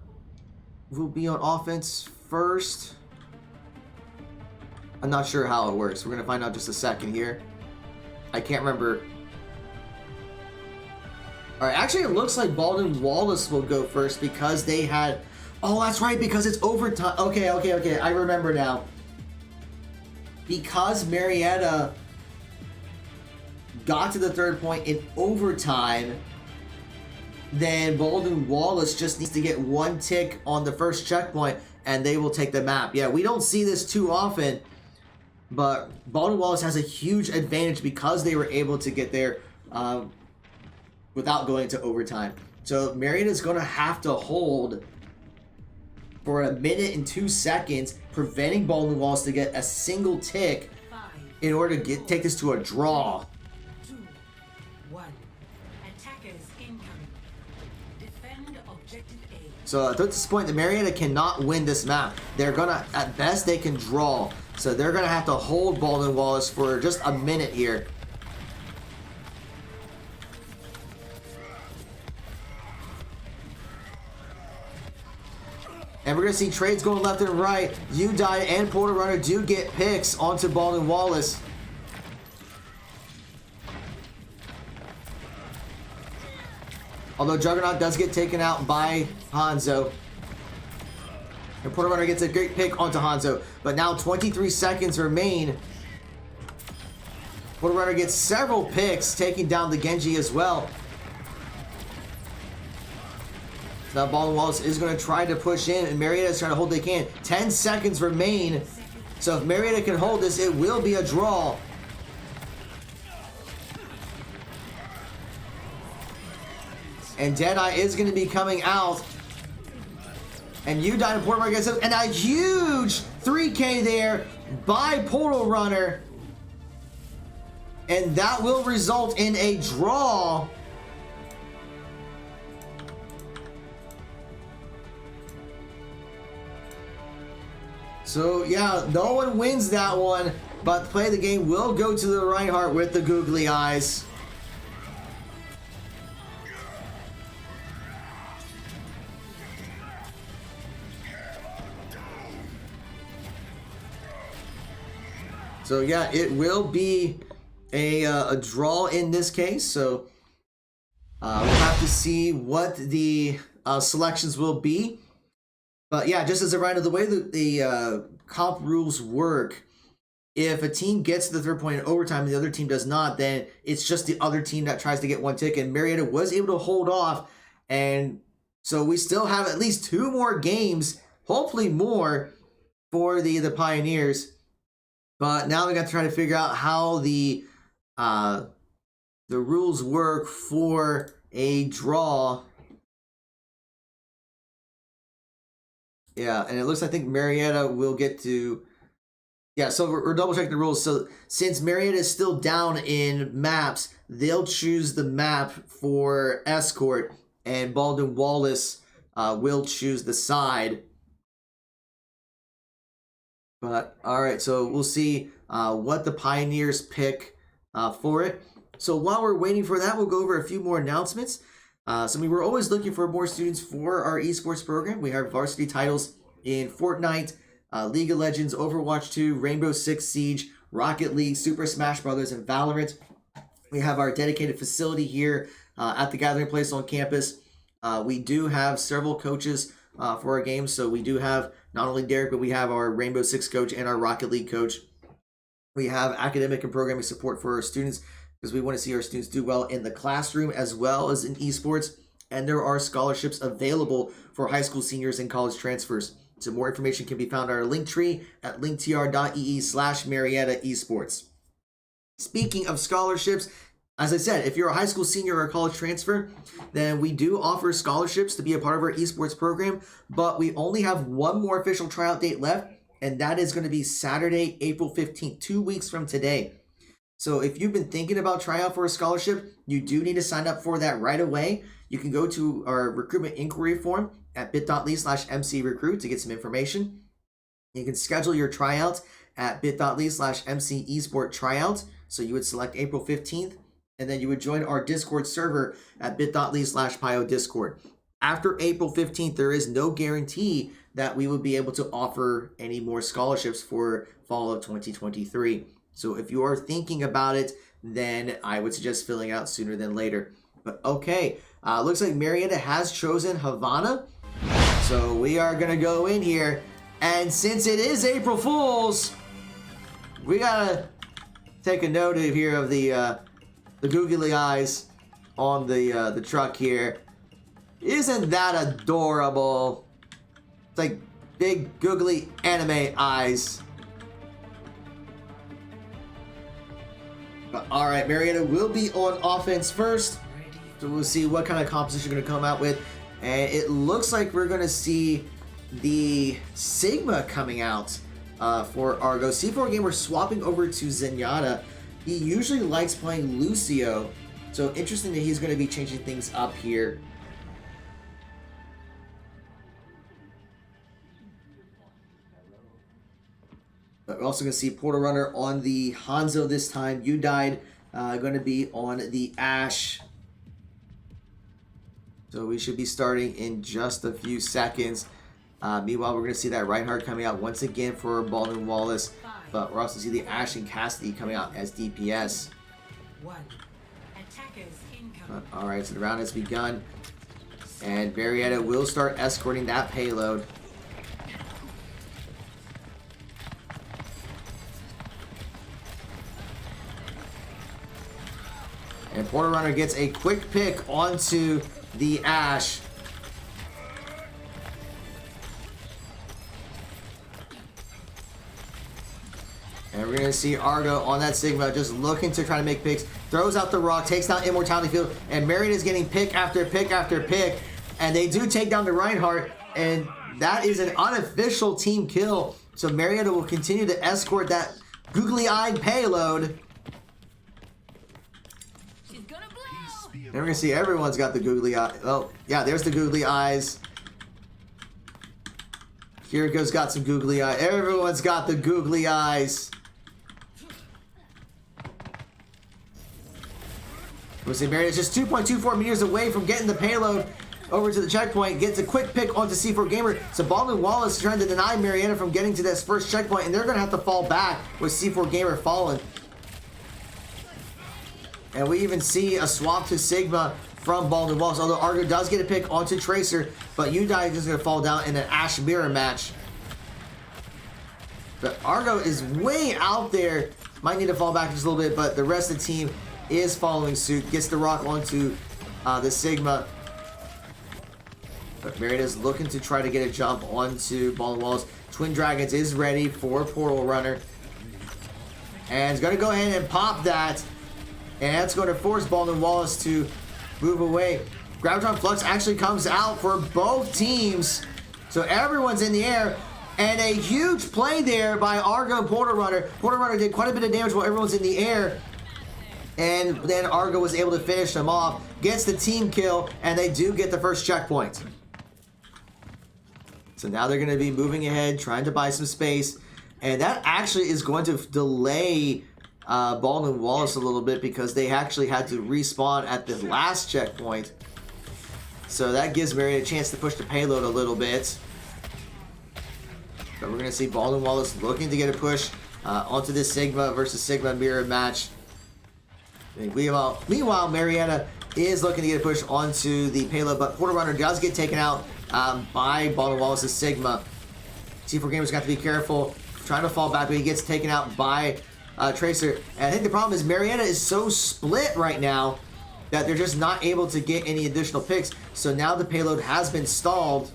[SPEAKER 1] will be on offense first. I'm not sure how it works. We're going to find out just a second here. I can't remember. All right, actually, it looks like Baldwin Wallace will go first because they had... Oh, that's right, because it's overtime. Okay. I remember now. Because Marietta got to the third point in overtime, then Baldwin Wallace just needs to get one tick on the first checkpoint, and they will take the map. Yeah, we don't see this too often, but Baldwin Wallace has a huge advantage because they were able to get there without going to overtime. So Marietta's going to have to hold for 1:02, preventing Baldwin Wallace to get a single tick in order to take this to a draw.
[SPEAKER 2] 2, 1. Attackers incoming. Defend objective A.
[SPEAKER 1] So at this point, the Marietta cannot win this map. They're gonna, at best, they can draw. So they're gonna have to hold Baldwin Wallace for just a minute here. And we're gonna see trades going left and right. Udai and Portal Runner do get picks onto Baldwin Wallace. Although Juggernaut does get taken out by Hanzo. And Portal Runner gets a great pick onto Hanzo. But now 23 seconds remain. Portal Runner gets several picks, taking down the Genji as well. So now Baldwin Wallace is going to try to push in, and Marietta is trying to hold they can. 10 seconds remain. So if Marietta can hold this, it will be a draw. And Deadeye is going to be coming out. And Udai and Portal Runner gets up. And a huge 3K there by Portal Runner. And that will result in a draw. So yeah, no one wins that one. But play of the game will go to the Reinhardt with the googly eyes. So yeah, it will be a draw in this case. So we'll have to see what the selections will be. But yeah, just as a reminder, the way that the comp rules work, if a team gets to the third point in overtime and the other team does not, then it's just the other team that tries to get one tick. And Marietta was able to hold off. And so we still have at least 2 more games hopefully more for the Pioneers. But now we got to try to figure out how the rules work for a draw. Yeah, and it looks, I think Marietta will get to... Yeah, so we're double checking the rules. So since Marietta is still down in maps, they'll choose the map for Escort, and Baldwin Wallace will choose the side. But, alright, so we'll see what the Pioneers pick for it. So while we're waiting for that, we'll go over a few more announcements. We're always looking for more students for our esports program. We have varsity titles in Fortnite, League of Legends, Overwatch 2, Rainbow Six Siege, Rocket League, Super Smash Bros., and Valorant. We have our dedicated facility here at the Gathering Place on campus. We do have several coaches for our games. So we do have not only Derek, but we have our Rainbow Six coach and our Rocket League coach. We have academic and programming support for our students because we want to see our students do well in the classroom as well as in esports. And there are scholarships available for high school seniors and college transfers. So more information can be found on our link tree at linktr.ee/Marietta Esports. Speaking of scholarships, as I said, if you're a high school senior or a college transfer, then we do offer scholarships to be a part of our esports program, but we only have one more official tryout date left, and that is going to be Saturday, April 15th, 2 weeks from today. So if you've been thinking about tryout for a scholarship, you do need to sign up for that right away. You can go to our recruitment inquiry form at bit.ly/mcrecruit to get some information. You can schedule your tryout at bit.ly/mcesporttryout. So you would select April 15th, and then you would join our Discord server at bit.ly/PioDiscord. After April 15th, there is no guarantee that we would be able to offer any more scholarships for fall of 2023. So if you are thinking about it, then I would suggest filling out sooner than later. But okay, looks like Marietta has chosen Havana. So we are going to go in here. And since it is April Fool's, we got to take a note here of the googly eyes on the truck here. Isn't that adorable? It's like big googly anime eyes. But all right, Marietta will be on offense first. So we'll see what kind of composition we're going to come out with. And it looks like we're going to see the Sigma coming out for Argo. C4 Gamer swapping over to Zenyatta. He usually likes playing Lucio. So interesting that he's going to be changing things up here. But we're also going to see Portal Runner on the Hanzo this time. You died. Going to be on the Ashe. So we should be starting in just a few seconds. Meanwhile, we're going to see that Reinhardt coming out once again for Baldwin Wallace. But we're also see the Ashe and Cassidy coming out as DPS. All right, so the round has begun. And Marietta will start escorting that payload. And Portal Runner gets a quick pick onto the Ashe. And we're going to see Argo on that Sigma just looking to try to make picks. Throws out the rock, takes down Immortality Field, and Marietta is getting pick after pick after pick. And they do take down the Reinhardt, and that is an unofficial team kill. So Marietta will continue to escort that googly-eyed payload. And we're going to see everyone's got the googly eye. Oh, yeah, there's the googly eyes. Kiriko's got some googly eyes. Everyone's got the googly eyes. We'll see Marietta's just 2.24 meters away from getting the payload over to the checkpoint. Gets a quick pick onto C4 Gamer. So Baldwin Wallace trying to deny Marietta from getting to this first checkpoint, and they're going to have to fall back with C4 Gamer falling. And we even see a swap to Sigma from Baldwin Wallace. Although Argo does get a pick onto Tracer, but Udai is going to fall down in an Ashe mirror match. But Argo is way out there. Might need to fall back just a little bit, but the rest of the team is following suit. Gets the rock onto the Sigma. But Marietta's looking to try to get a jump onto Baldwin Wallace. Twin Dragons is ready for Portal Runner. And is going to go ahead and pop that. And that's going to force Baldwin Wallace to move away. Gravitron Flux actually comes out for both teams. So everyone's in the air. And a huge play there by Argo and Portal Runner. Portal Runner did quite a bit of damage while everyone's in the air. And then Argo was able to finish them off. Gets the team kill. And they do get the first checkpoint. So now they're going to be moving ahead, trying to buy some space. And that actually is going to delay Baldwin Wallace a little bit because they actually had to respawn at the last checkpoint. So that gives Marietta a chance to push the payload a little bit. But we're going to see Baldwin Wallace looking to get a push onto this Sigma versus Sigma mirror match. Meanwhile, Marietta is looking to get a push onto the payload, but Portal Runner does get taken out by Baldwin Wallace's Sigma. C4 Gamer's got to be careful, trying to fall back, but he gets taken out by Tracer. And I think the problem is Marietta is so split right now that they're just not able to get any additional picks. So now the payload has been stalled.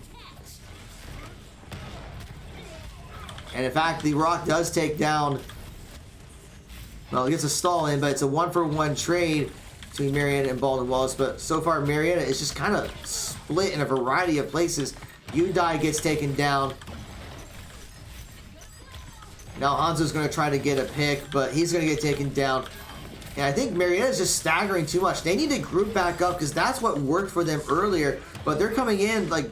[SPEAKER 1] And in fact, the Rock does take down, well, it gets a stall in, but it's a 1-for-1 trade between Marietta and Baldwin Wallace. But so far, Marietta is just kind of split in a variety of places. Udai gets taken down. Now Hanzo's going to try to get a pick, but he's going to get taken down. And I think Marietta's just staggering too much. They need to group back up because that's what worked for them earlier. But they're coming in, like,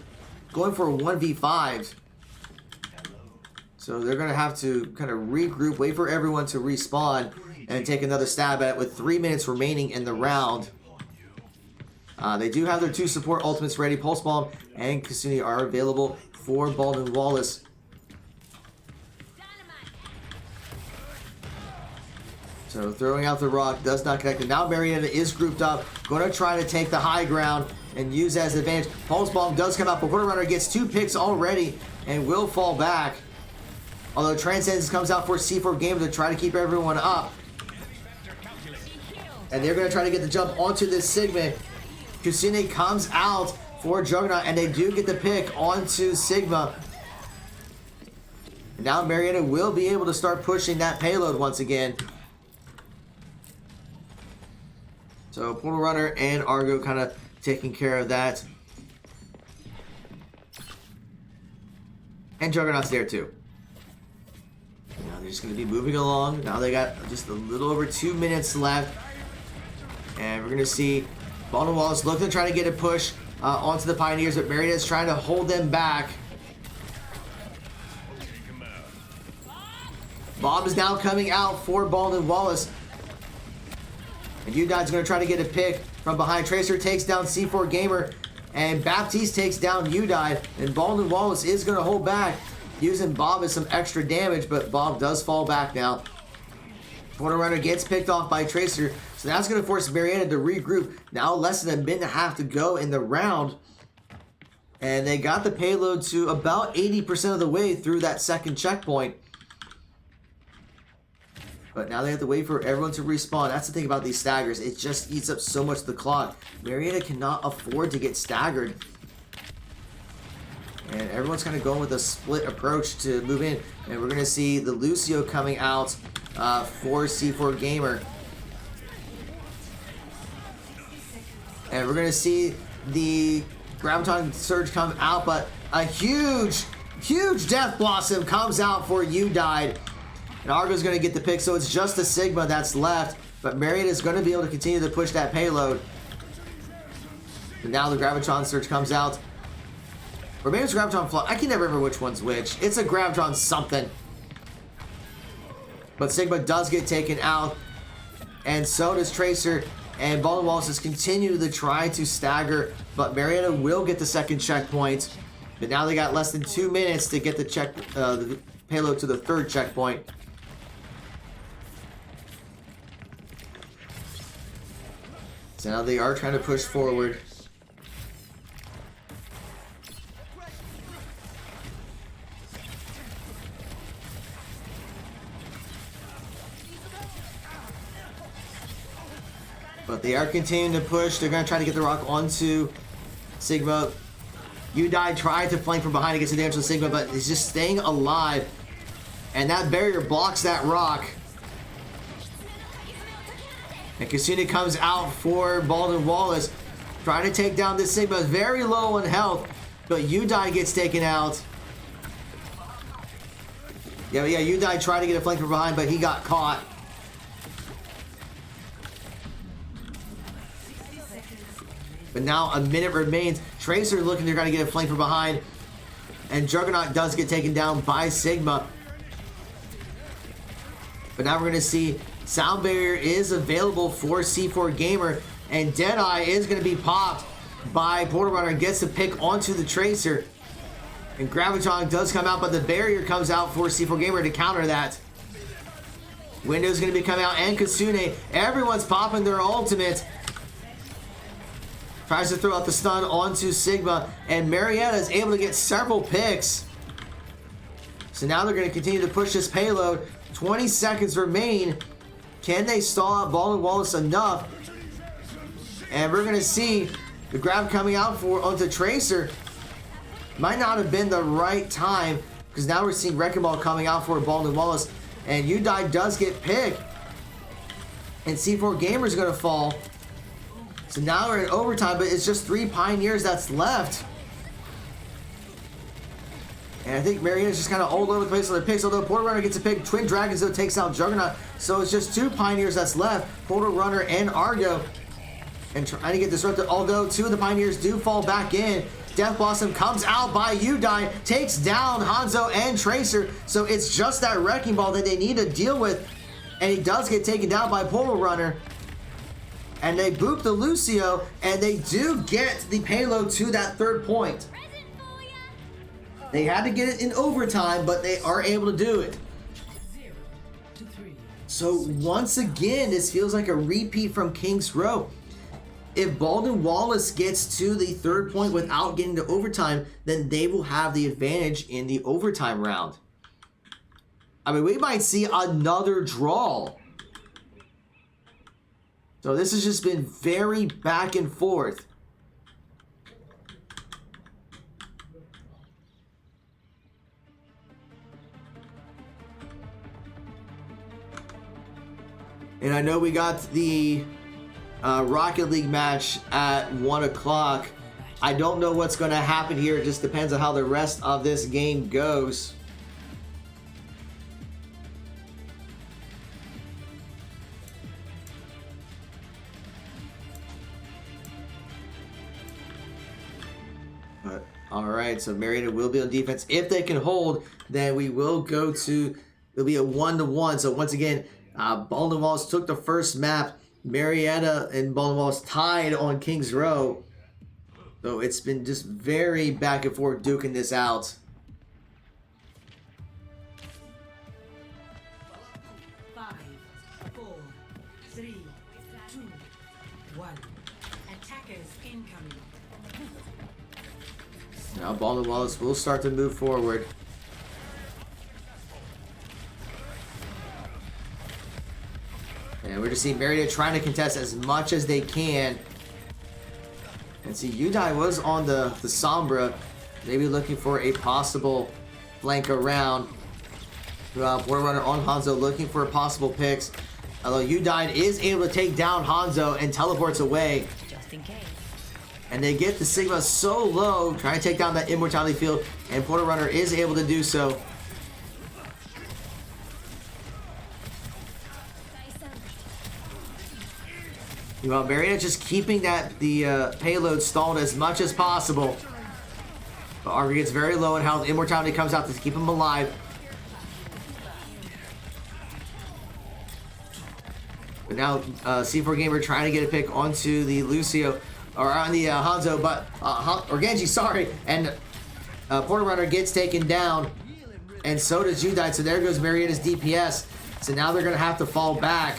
[SPEAKER 1] going for a 1v5. So they're going to have to kind of regroup, wait for everyone to respawn, and take another stab at it with 3 minutes remaining in the round. They do have their 2 support ultimates ready. Pulse Bomb and Kasuni are available for Baldwin Wallace. So throwing out the Rock does not connect. And now Marietta is grouped up, going to try to take the high ground and use that as an advantage. Pulse Bomb does come out, but Portal Runner gets 2 picks already and will fall back. Although Transcendence comes out for C4 Gamer to try to keep everyone up. And they're going to try to get the jump onto this Sigma. Kusine comes out for Juggernaut, and they do get the pick onto Sigma. And now Marietta will be able to start pushing that payload once again. So Portal Runner and Argo kind of taking care of that. And Juggernaut's there too. Now they're just going to be moving along. Now they got just a little over 2 minutes left. And we're going to see Baldwin Wallace looking to try to get a push onto the Pioneers, but Marietta's trying to hold them back. Bob is now coming out for Baldwin Wallace. And Udai's going to try to get a pick from behind. Tracer takes down C4 Gamer. And Baptiste takes down Udai. And Baldwin Wallace is going to hold back, using Bob as some extra damage, but Bob does fall back now. Portal Runner gets picked off by Tracer, so that's going to force Marietta to regroup. Now less than a minute and a half to go in the round. And they got the payload to about 80% of the way through that second checkpoint. But now they have to wait for everyone to respawn. That's the thing about these staggers. It just eats up so much of the clock. Marietta cannot afford to get staggered. And everyone's kind of going with a split approach to move in. And we're going to see the Lucio coming out for C4 Gamer. And we're going to see the Graviton Surge come out. But a huge Death Blossom comes out for Udai. And Argo's going to get the pick. So it's just a Sigma that's left. But Marietta's going to be able to continue to push that payload. And now the Gravitron Surge comes out. Or maybe it's Gravitron Flux. I can never remember which one's which. It's a Gravitron something. But Sigma does get taken out. And so does Tracer. And Baldwin Wallace has continued to try to stagger. But Marietta will get the second checkpoint. But now they got less than 2 minutes to get the payload to the third checkpoint. So now they are trying to push forward. But they are continuing to push. They're going to try to get the Rock onto Sigma. Udai tried to flank from behind against the damage to Sigma, but he's just staying alive. And that barrier blocks that rock. And Kasune comes out for Baldwin Wallace, trying to take down this Sigma. Very low on health, but Udai gets taken out. Yeah, Udai tried to get a flank from behind, but he got caught. But now a minute remains. Tracer looking, they're going to get a flank from behind. And Juggernaut does get taken down by Sigma. But now we're going to see Sound Barrier is available for C4 Gamer. And Deadeye is going to be popped by Portal Runner and gets the pick onto the Tracer. And Graviton does come out, but the barrier comes out for C4 Gamer to counter that. Window's going to be coming out, and Kasune. Everyone's popping their ultimate. Tries to throw out the stun onto Sigma, and Marietta is able to get several picks. So now they're going to continue to push this payload. 20 seconds remain. Can they stall out Baldwin Wallace enough? And we're going to see the grab coming out for onto Tracer. Might not have been the right time, because now we're seeing Wrecking Ball coming out for Baldwin Wallace. And Udai does get picked. And C4 Gamer is going to fall. So now we're in overtime, but it's just 3 Pioneers that's left. And I think Marietta's just kind of all over the place on the picks, although Portal Runner gets a pick. Twin Dragons, though, takes out Juggernaut. So it's just 2 Pioneers that's left. Portal Runner and Argo. And trying to get disrupted, although 2 of the Pioneers do fall back in. Death Blossom comes out by Udai, takes down Hanzo and Tracer. So it's just that Wrecking Ball that they need to deal with. And he does get taken down by Portal Runner. And they boop the Lucio, and they do get the payload to that 3rd point. They had to get it in overtime, but they are able to do it. So once again, this feels like a repeat from King's Row. If Baldwin Wallace gets to the 3rd point without getting to overtime, then they will have the advantage in the overtime round. I mean, we might see another draw. So this has just been very back and forth. And I know we got the Rocket League match at 1 o'clock. I don't know what's going to happen here. It just depends on how the rest of this game goes. But all right, so Marietta will be on defense. If they can hold, then we will go to, it'll be a 1-1. So once again, Baldwin Wallace took the first map. Marietta and Baldwin Wallace tied on King's Row. So it's been just very back and forth duking this out.
[SPEAKER 2] Five, 4, 3, 2, 1. Attackers incoming.
[SPEAKER 1] Now Baldwin Wallace will start to move forward. And we're just seeing Marietta trying to contest as much as they can. And see, Udai was on the Sombra, maybe looking for a possible flank around. Portal Runner on Hanzo looking for possible picks. Although Udai is able to take down Hanzo and teleports away.
[SPEAKER 3] Just in case.
[SPEAKER 1] And they get the Sigma so low, trying to take down that Immortality Field. And Portal Runner is able to do so. Well, Marietta just keeping the payload stalled as much as possible. But Argo gets very low in health. Immortality comes out to keep him alive. But now C4 Gamer trying to get a pick onto the Lucio, or on the Hanzo, but or Genji, sorry. And Portal Runner gets taken down, and so does Udai. So there goes Marietta's DPS. So now they're gonna have to fall back.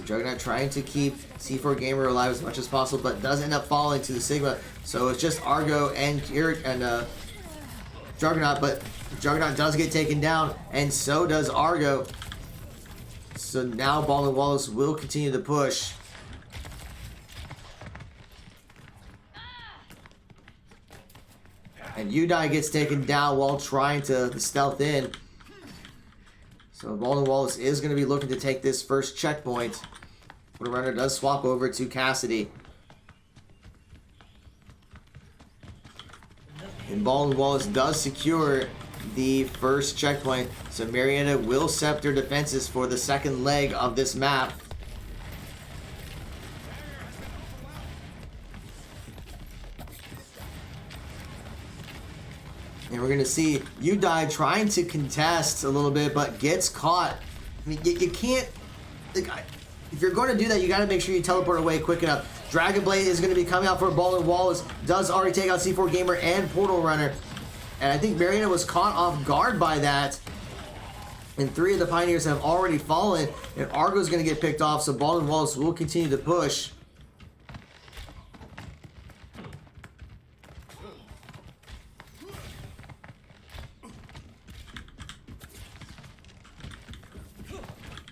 [SPEAKER 1] Juggernaut trying to keep C4 Gamer alive as much as possible, but does end up falling to the Sigma. So it's just Argo and Juggernaut, but Juggernaut does get taken down, and so does Argo. So now Baldwin Wallace will continue to push. And Udai gets taken down while trying to stealth in. So Baldwin Wallace is going to be looking to take this first checkpoint. But a runner does swap over to Cassidy. And Baldwin Wallace does secure the first checkpoint. So Marietta will set their defenses for the second leg of this map. And we're going to see Udai trying to contest a little bit, but gets caught. I mean, you can't... If you're going to do that, you got to make sure you teleport away quick enough. Dragon Blade is going to be coming out for Baldwin Wallace. Does already take out C4 Gamer and Portal Runner. And I think Marietta was caught off guard by that. And 3 of the Pioneers have already fallen. And Argo's going to get picked off, so Baldwin Wallace will continue to push.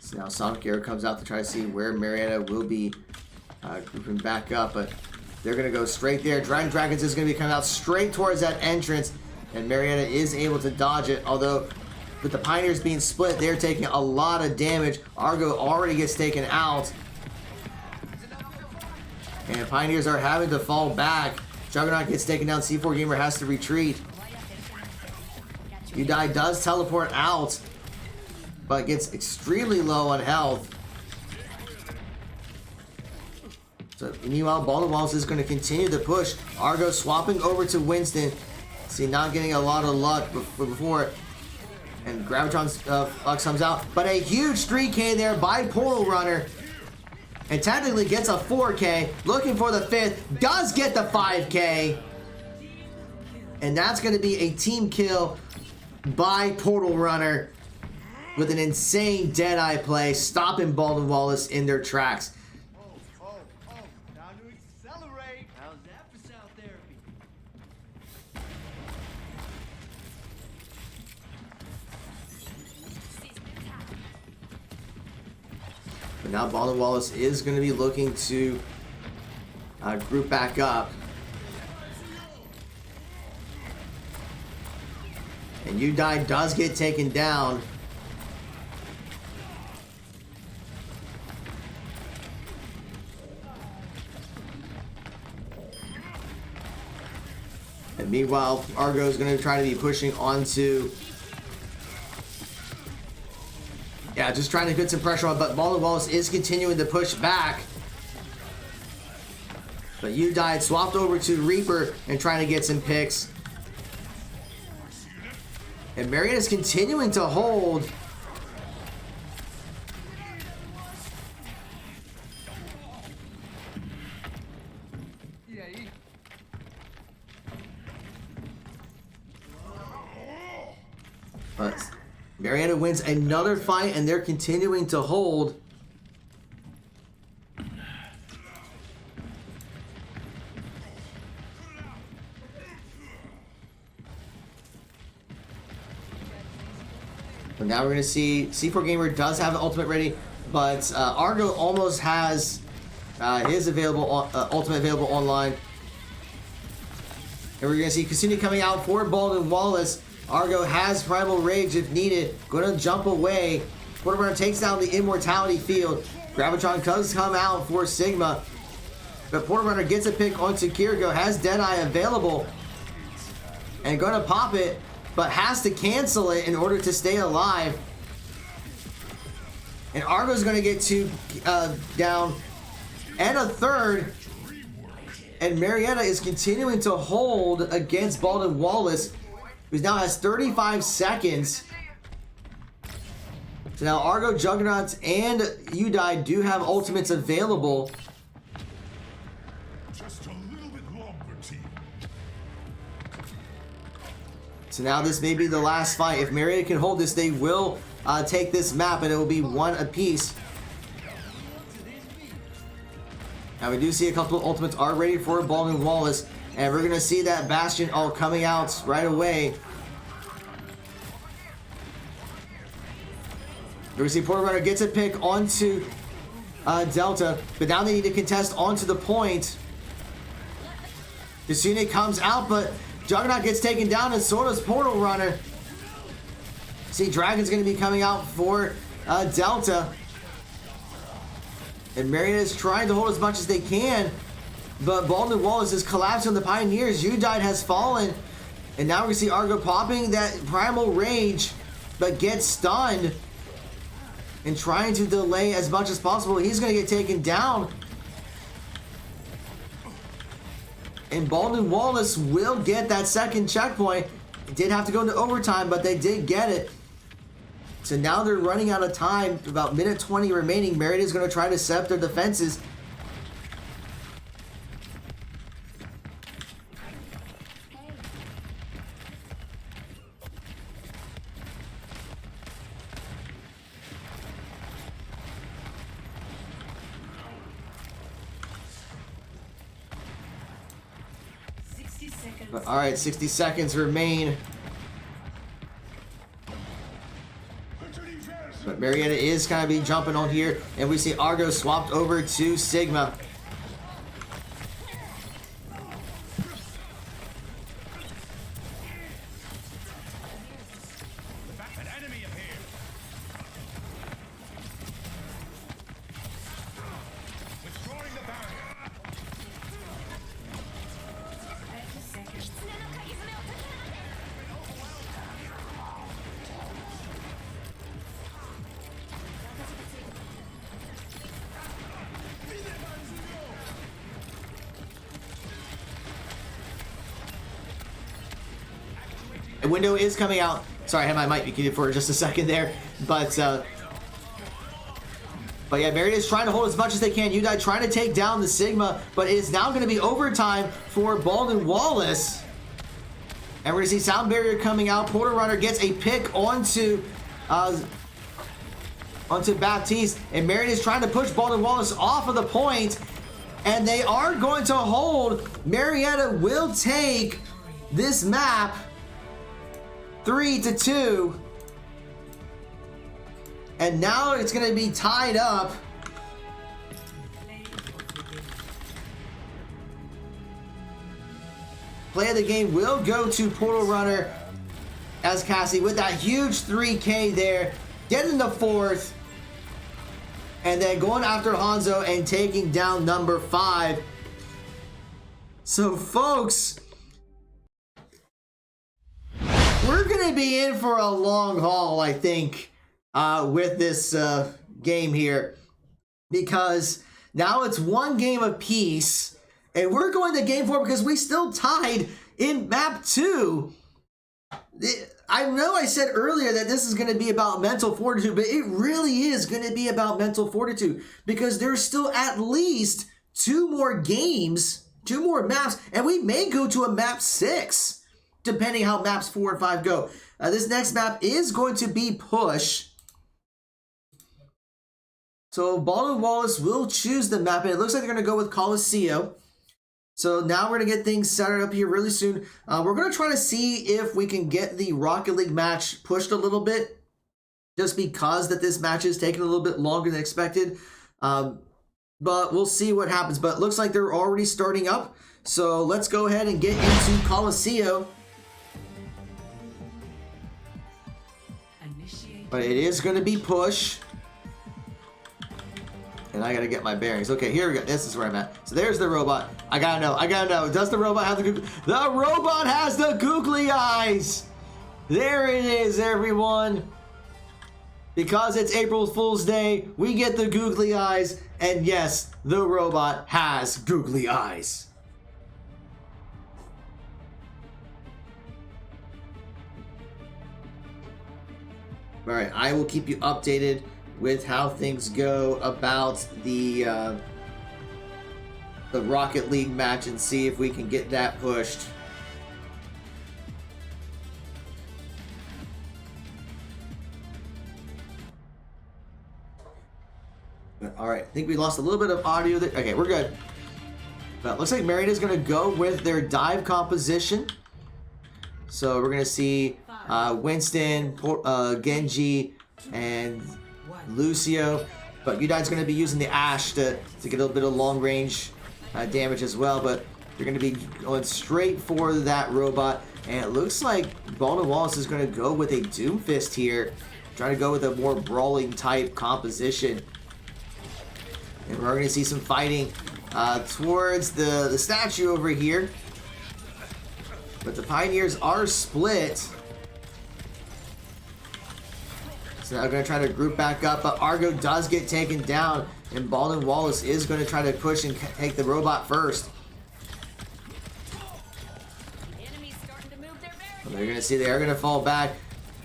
[SPEAKER 1] So now Sonic Air comes out to try to see where Marietta will be grouping back up. But they're going to go straight there. Dragons is going to be coming out straight towards that entrance. And Marietta is able to dodge it. Although, with the Pioneers being split, they're taking a lot of damage. Argo already gets taken out. And Pioneers are having to fall back. Juggernaut gets taken down. C4 Gamer has to retreat. Udai does teleport out, but gets extremely low on health. So, meanwhile, Baldwin Wallace is going to continue to push. Argo swapping over to Winston. See, not getting a lot of luck before. And Gravitron's Flux comes out. But a huge 3K there by Portal Runner. And technically gets a 4K. Looking for the 5th. Does get the 5K. And that's going to be a team kill by Portal Runner. With an insane Deadeye play. Stopping Baldwin Wallace in their tracks.
[SPEAKER 3] Time to accelerate. How's that for sound therapy?
[SPEAKER 1] But now Baldwin Wallace is going to be looking to group back up. And Udai does get taken down. And meanwhile, Argo is going to try to be pushing onto... Yeah, just trying to get some pressure on, but Baldwin Wallace is continuing to push back. But Udai swapped over to Reaper and trying to get some picks. And Marietta's continuing to hold. But Marietta wins another fight, and they're continuing to hold. But now we're going to see C4 Gamer does have an ultimate ready, but Argo almost has his available ultimate available online. And we're going to see Cassini coming out for Baldwin Wallace. Argo has Primal Rage if needed. Going to jump away. Portal Runner takes down the Immortality Field. Gravitron does come out for Sigma. But Portal Runner gets a pick onto Kiriko. Has Deadeye available. And going to pop it. But has to cancel it in order to stay alive. And Argo's going to get 2 down. And a 3rd. And Marietta is continuing to hold against Baldwin Wallace, who now has 35 seconds. So now Argo, Juggernauts, and Udai do have ultimates available.
[SPEAKER 4] Just a little bit longer, team.
[SPEAKER 1] So now this may be the last fight. If Marietta can hold this, they will take this map, and it will be 1 apiece. Now we do see a couple of ultimates are ready for Baldwin Wallace. And we're going to see that Bastion all coming out right away. We're going to see Portal Runner gets a pick onto Delta. But now they need to contest onto the point. Kasune comes out, but Juggernaut gets taken down, and so does Portal Runner. See, Dragon's going to be coming out for Delta. And Marietta is trying to hold as much as they can. But Baldwin Wallace is collapsing on the Pioneers. Udide has fallen. And now we see Argo popping that Primal Rage, but gets stunned. And trying to delay as much as possible. He's going to get taken down. And Baldwin Wallace will get that second checkpoint. It did have to go into overtime, but they did get it. So now they're running out of time. About minute 20 remaining. Marietta is going to try to set up their defenses. But, all right, 60 seconds remain. But Marietta is kind of be jumping on here, and we see Argo swapped over to Sigma.
[SPEAKER 4] An enemy appeared. Withdrawing the barrier.
[SPEAKER 1] A window is coming out. Sorry, I had my mic muted for just a second there. But yeah, Marietta is trying to hold as much as they can. Udide trying to take down the Sigma, but it is now going to be overtime for Baldwin Wallace. And we're going to see Sound Barrier coming out. Portal Runner gets a pick onto Baptiste. And Marietta is trying to push Baldwin Wallace off of the point. And they are going to hold. Marietta will take this map 3-2. And now it's going to be tied up. Play of the game will go to Portal Runner as Cassie with that huge 3K there. Getting the fourth. And then going after Hanzo and taking down number 5. So folks, we're going to be in for a long haul, I think, with this game here. Because now it's one game apiece. And we're going to game 4 because we still tied in map 2. I know I said earlier that this is going to be about mental fortitude, but it really is going to be about mental fortitude. Because there's still at least 2 more games, 2 more maps, and we may go to a map 6. Depending how maps 4 and 5 go. This next map is going to be Push. So Baldwin Wallace will choose the map, and it looks like they're going to go with Coliseum. So now we're going to get things set up here really soon. We're going to try to see if we can get the Rocket League match pushed a little bit. Just because that this match is taking a little bit longer than expected. But we'll see what happens. But it looks like they're already starting up. So let's go ahead and get into Coliseum. But it is going to be Push. And I gotta get my bearings. Okay, here we go. This is where I'm at. So there's the robot. I gotta know. Does the robot have the googly? The robot has the googly eyes! There it is, everyone. Because it's April Fool's Day, we get the googly eyes. And yes, the robot has googly eyes. Alright, I will keep you updated with how things go about the Rocket League match and see if we can get that pushed. Alright, I think we lost a little bit of audio there. Okay, we're good. But looks like Marietta is going to go with their dive composition. So we're going to see Winston, Genji, and Lucio, but Udine's going to be using the Ash to get a little bit of long range damage as well. But They're going to be going straight for that robot. And it looks like Baldwin Wallace is going to go with a Doomfist here. Trying to go with a more brawling type composition. And we're going to see some fighting towards the statue over here. But the Pioneers are split. So now they're going to try to group back up. But Argo does get taken down. And Baldwin Wallace is going to try to push and take the robot first. They're going to see they are going to fall back.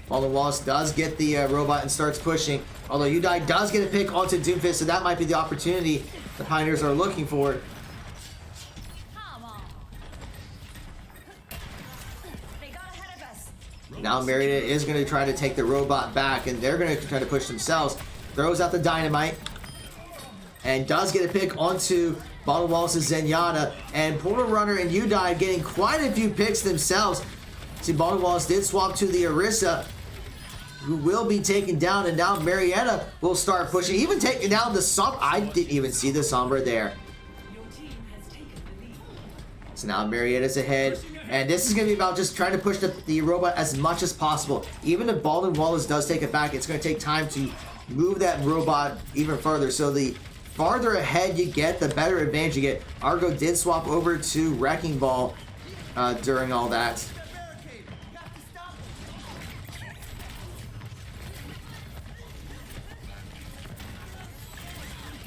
[SPEAKER 1] Baldwin Wallace does get the robot and starts pushing. Although Udai does get a pick onto Doomfist, so that might be the opportunity the Pioneers are looking for. Now Marietta is going to try to take the robot back, and they're going to try to push themselves. Throws out the dynamite. And does get a pick onto Baldwin Wallace's Zenyatta. And Portal Runner and Udai getting quite a few picks themselves. See, Baldwin Wallace did swap to the Orisa, who will be taken down, and now Marietta will start pushing, even taking down the Sombra. I didn't even see the Sombra there. So now Marietta's ahead, and this is going to be about just trying to push the robot as much as possible. Even if Baldwin Wallace does take it back, it's going to take time to move that robot even further. So the farther ahead you get, the better advantage you get. Argo did swap over to Wrecking Ball during all that.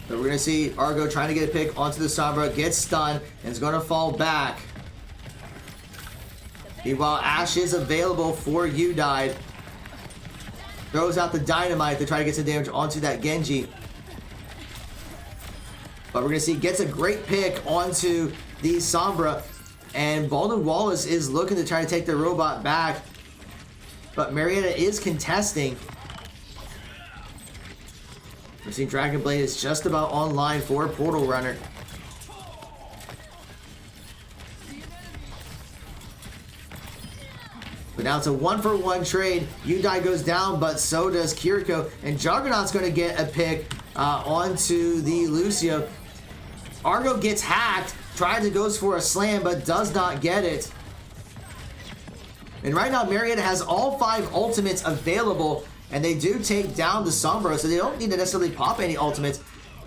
[SPEAKER 1] So we're going to see Argo trying to get a pick onto the Sombra, gets stunned, and is going to fall back. Meanwhile, Ashe is available for Udai. Throws out the dynamite to try to get some damage onto that Genji. But we're going to see gets a great pick onto the Sombra. And Baldwin Wallace is looking to try to take the robot back. But Marietta is contesting. We're seeing Dragon Blade is just about online for Portal Runner. But now it's a 1-for-1 trade. Udai goes down, but so does Kiriko. And Juggernaut's going to get a pick onto the Lucio. Argo gets hacked. Tries to goes for a slam, but does not get it. And right now, Marietta has all 5 ultimates available. And they do take down the Sombra, so they don't need to necessarily pop any ultimates.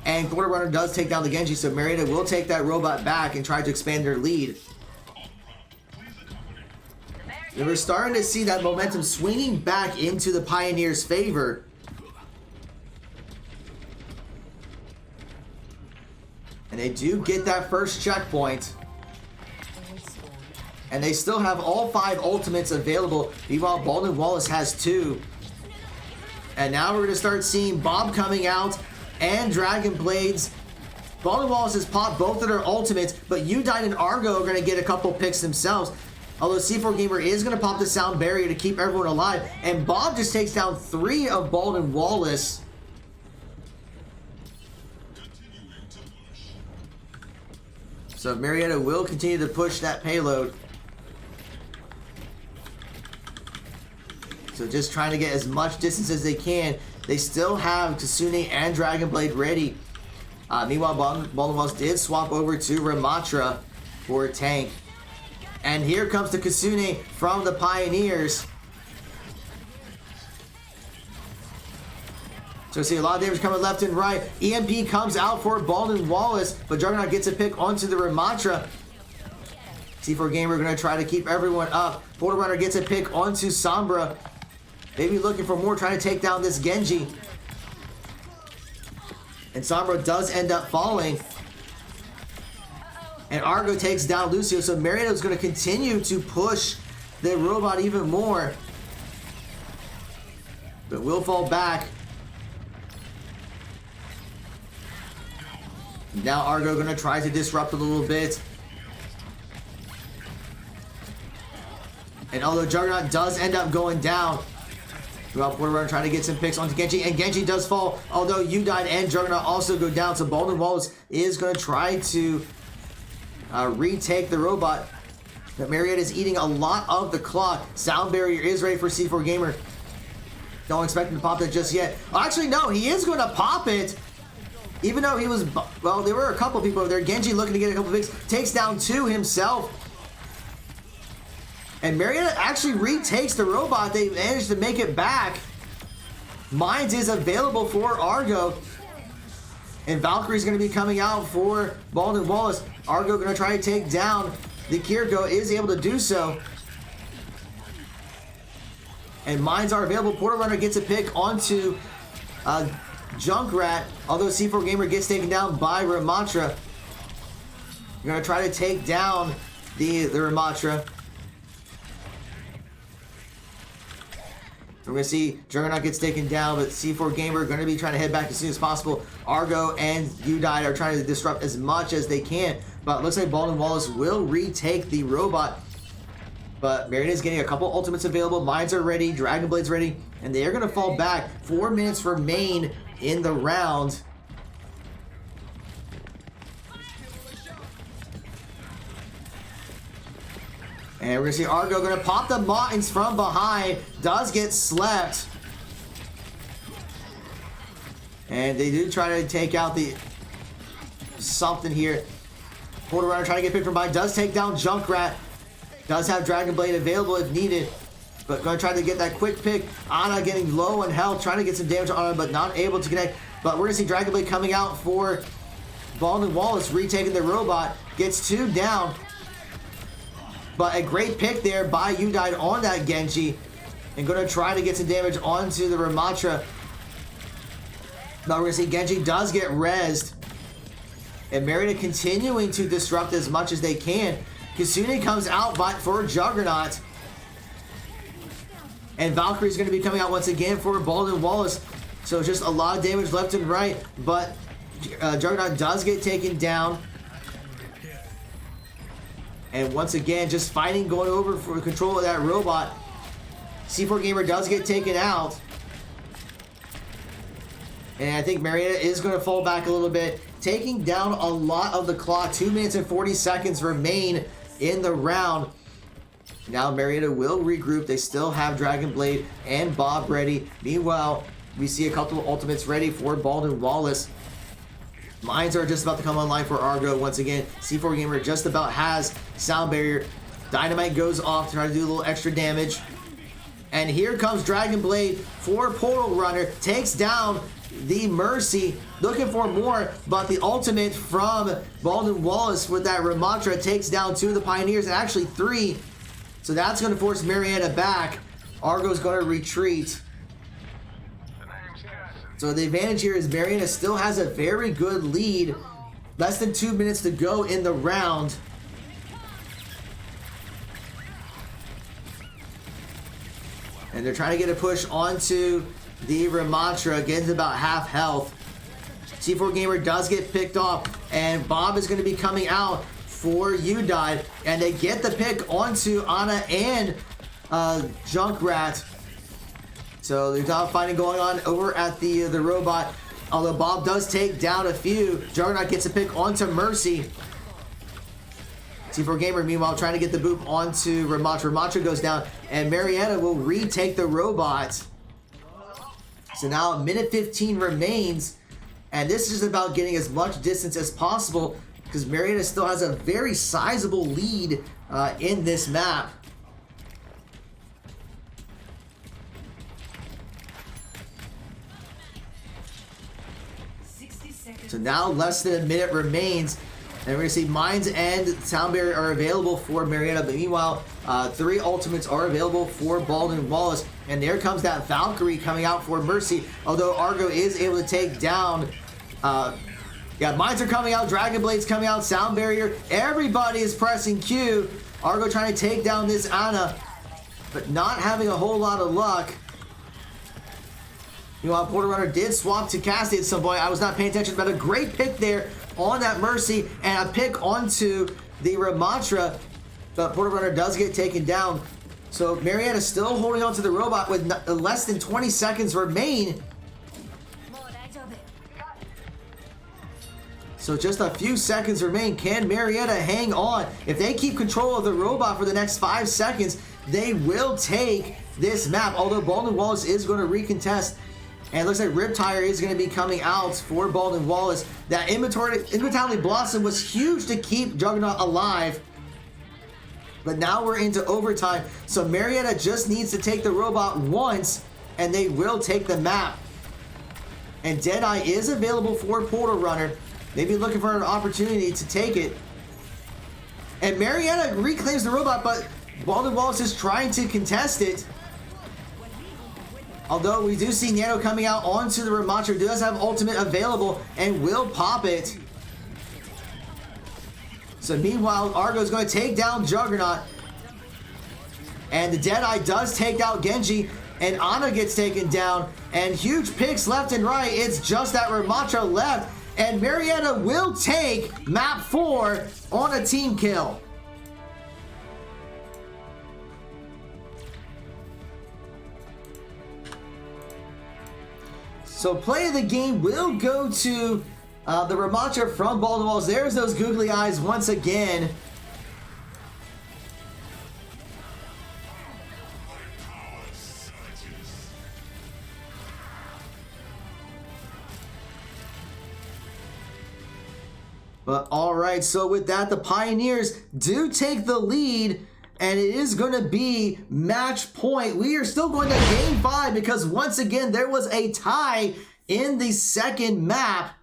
[SPEAKER 1] And Portal Runner does take down the Genji, so Marietta will take that robot back and try to expand their lead. And we're starting to see that momentum swinging back into the Pioneers' favor. And they do get that first checkpoint. And they still have all 5 ultimates available. Meanwhile, Baldwin Wallace has 2. And now we're going to start seeing Bob coming out and Dragon Blades. Baldwin Wallace has popped both of their ultimates, but Udine and Argo are going to get a couple picks themselves. Although C4 Gamer is going to pop the sound barrier to keep everyone alive. And Bob just takes down 3 of Baldwin Wallace. So Marietta will continue to push that payload. So just trying to get as much distance as they can. They still have Kasune and Dragon Blade ready. Meanwhile, Baldwin Wallace did swap over to Ramatra for a tank. And here comes the Kasune from the Pioneers. So see a lot of damage coming left and right. EMP comes out for Baldwin Wallace, but Juggernaut gets a pick onto the Ramatra. C4 Gamer going to try to keep everyone up. Portal Runner gets a pick onto Sombra. Maybe looking for more, trying to take down this Genji. And Sombra does end up falling. And Argo takes down Lucio. So Marietta is going to continue to push the robot even more. But will fall back. Now Argo going to try to disrupt a little bit. And although Juggernaut does end up going down, Portal Runner trying to get some picks onto Genji, and Genji does fall, although Udine and Juggernaut also go down, so Baldwin Wallace is going to try to retake the robot. But Marietta is eating a lot of the clock. Sound barrier is ready for C4 Gamer. Don't expect him to pop that just yet. Actually, no, he is going to pop it. Even though he was, well, there were a couple people over there. Genji looking to get a couple picks, takes down 2 himself. And Marietta actually retakes the robot. They managed to make it back. Mines is available for Argo. And Valkyrie's going to be coming out for Baldwin Wallace. Argo going to try to take down the Kiriko, is able to do so. And mines are available. Portal Runner gets a pick onto Junkrat, although C4 Gamer gets taken down by Ramatra. You're going to try to take down the Ramatra. We're going to see Juggernaut gets taken down, but C4 Gamer going to be trying to head back as soon as possible. Argo and Udide are trying to disrupt as much as they can, but it looks like Baldwin Wallace will retake the robot. But Marietta's getting a couple ultimates available. Mines are ready, Dragon Blade's ready, and they are going to fall back. 4 minutes remain in the round. And we're going to see Argo going to pop the Mountains from behind. Does get slept. And they do try to take out the something here. Portal Runner trying to get picked from behind. Does take down Junkrat. Does have Dragon Blade available if needed. But going to try to get that quick pick. Ana getting low on health. Trying to get some damage on Ana, but not able to connect. But we're going to see Dragon Blade coming out for Baldwin Wallace. Retaking the robot. Gets 2 down. But a great pick there by Udide on that Genji. And going to try to get some damage onto the Ramatra. But we're going to see Genji does get rezzed. And Marietta continuing to disrupt as much as they can. Kasune comes out for Juggernaut. And Valkyrie's going to be coming out once again for Baldwin Wallace. So just a lot of damage left and right. But Juggernaut does get taken down. And once again, just fighting, going over for control of that robot. C4 Gamer does get taken out. And I think Marietta is going to fall back a little bit. Taking down a lot of the clock. 2 minutes and 40 seconds remain in the round. Now Marietta will regroup. They still have Dragon Blade and Bob ready. Meanwhile, we see a couple of ultimates ready for Baldwin Wallace. Mines are just about to come online for Argo once again. C4 Gamer just about has Sound Barrier. Dynamite goes off to try to do a little extra damage. And here comes Dragon Blade for Portal Runner. Takes down the Mercy. Looking for more, but the ultimate from Baldwin Wallace with that Ramatra takes down 2 of the Pioneers, and actually 3. So that's going to force Marietta back. Argo's going to retreat. So the advantage here is Marietta still has a very good lead. Less than 2 minutes to go in the round. And they're trying to get a push onto the Ramatra. Getting to about half health. C4 Gamer does get picked off. And Bob is going to be coming out for Udide. And they get the pick onto Ana and Junkrat. So there's now fighting going on over at the robot. Although Bob does take down a few. Juggernaut gets a pick onto Mercy. C4 Gamer, meanwhile, trying to get the boop onto Ramatra. Ramatra goes down, and Marietta will retake the robot. So now a minute 15 remains, and this is about getting as much distance as possible because Marietta still has a very sizable lead in this map. So now less than a minute remains. And we're going to see Mines and Sound Barrier are available for Marietta. But meanwhile, 3 ultimates are available for Baldwin Wallace. And there comes that Valkyrie coming out for Mercy. Although Argo is able to take down... yeah, Mines are coming out. Dragon Blade's coming out. Sound Barrier. Everybody is pressing Q. Argo trying to take down this Ana. But not having a whole lot of luck. Meanwhile, Portal Runner did swap to Cassidy at some point. I was not paying attention, but a great pick there on that Mercy and a pick onto the Ramatra. But Portal Runner does get taken down. So Marietta still holding on to the robot with less than 20 seconds remain. So just a few seconds remain. Can Marietta hang on? If they keep control of the robot for the next 5 seconds, they will take this map. Although Baldwin Wallace is going to recontest. And it looks like Riptire is going to be coming out for Baldwin Wallace. That Immortality Blossom was huge to keep Juggernaut alive. But now we're into overtime. So Marietta just needs to take the robot once, and they will take the map. And Deadeye is available for Portal Runner. Maybe looking for an opportunity to take it. And Marietta reclaims the robot, but Baldwin Wallace is trying to contest it. Although we do see Nano coming out onto the Ramattra, does have ultimate available and will pop it. So meanwhile, Argo's going to take down Juggernaut. And the Deadeye does take out Genji. And Ana gets taken down. And huge picks left and right. It's just that Ramattra left. And Marietta will take map 4 on a team kill. So play of the game will go to the Ramattra from Baldwin Wallace. There's those googly eyes once again. But alright, so with that, the Pioneers do take the lead, and it is going to be match point. We are still going to game 5 because once again, there was a tie in the second map.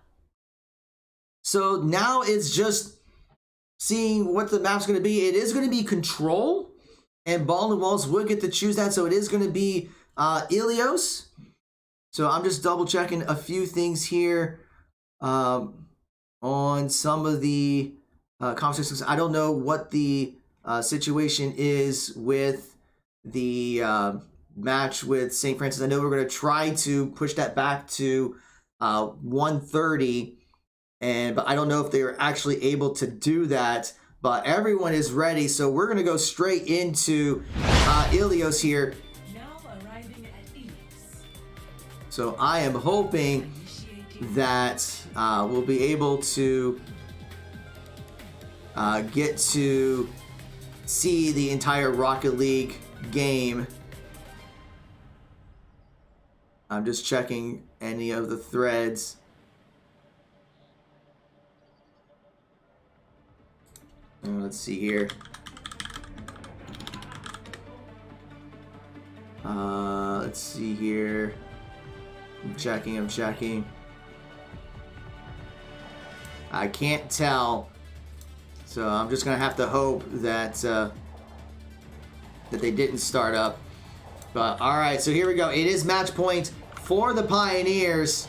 [SPEAKER 1] So now it's just seeing what the map's going to be. It is going to be Control, and Baldwin Wallace would get to choose that. So it is going to be Ilios. So I'm just double checking a few things here on some of the conversations. I don't know what the situation is with the match with St. Francis. I know we're going to try to push that back to 1:30. But I don't know if they were actually able to do that. But everyone is ready, so we're going to go straight into Ilios here.
[SPEAKER 2] Now arriving at Ilios.
[SPEAKER 1] So I am hoping that we'll be able to get to see the entire Rocket League game. I'm just checking any of the threads. Let's see here. Let's see here. I'm checking. I can't tell. So I'm just gonna have to hope that that they didn't start up. But all right, so here we go. It is match point for the Pioneers.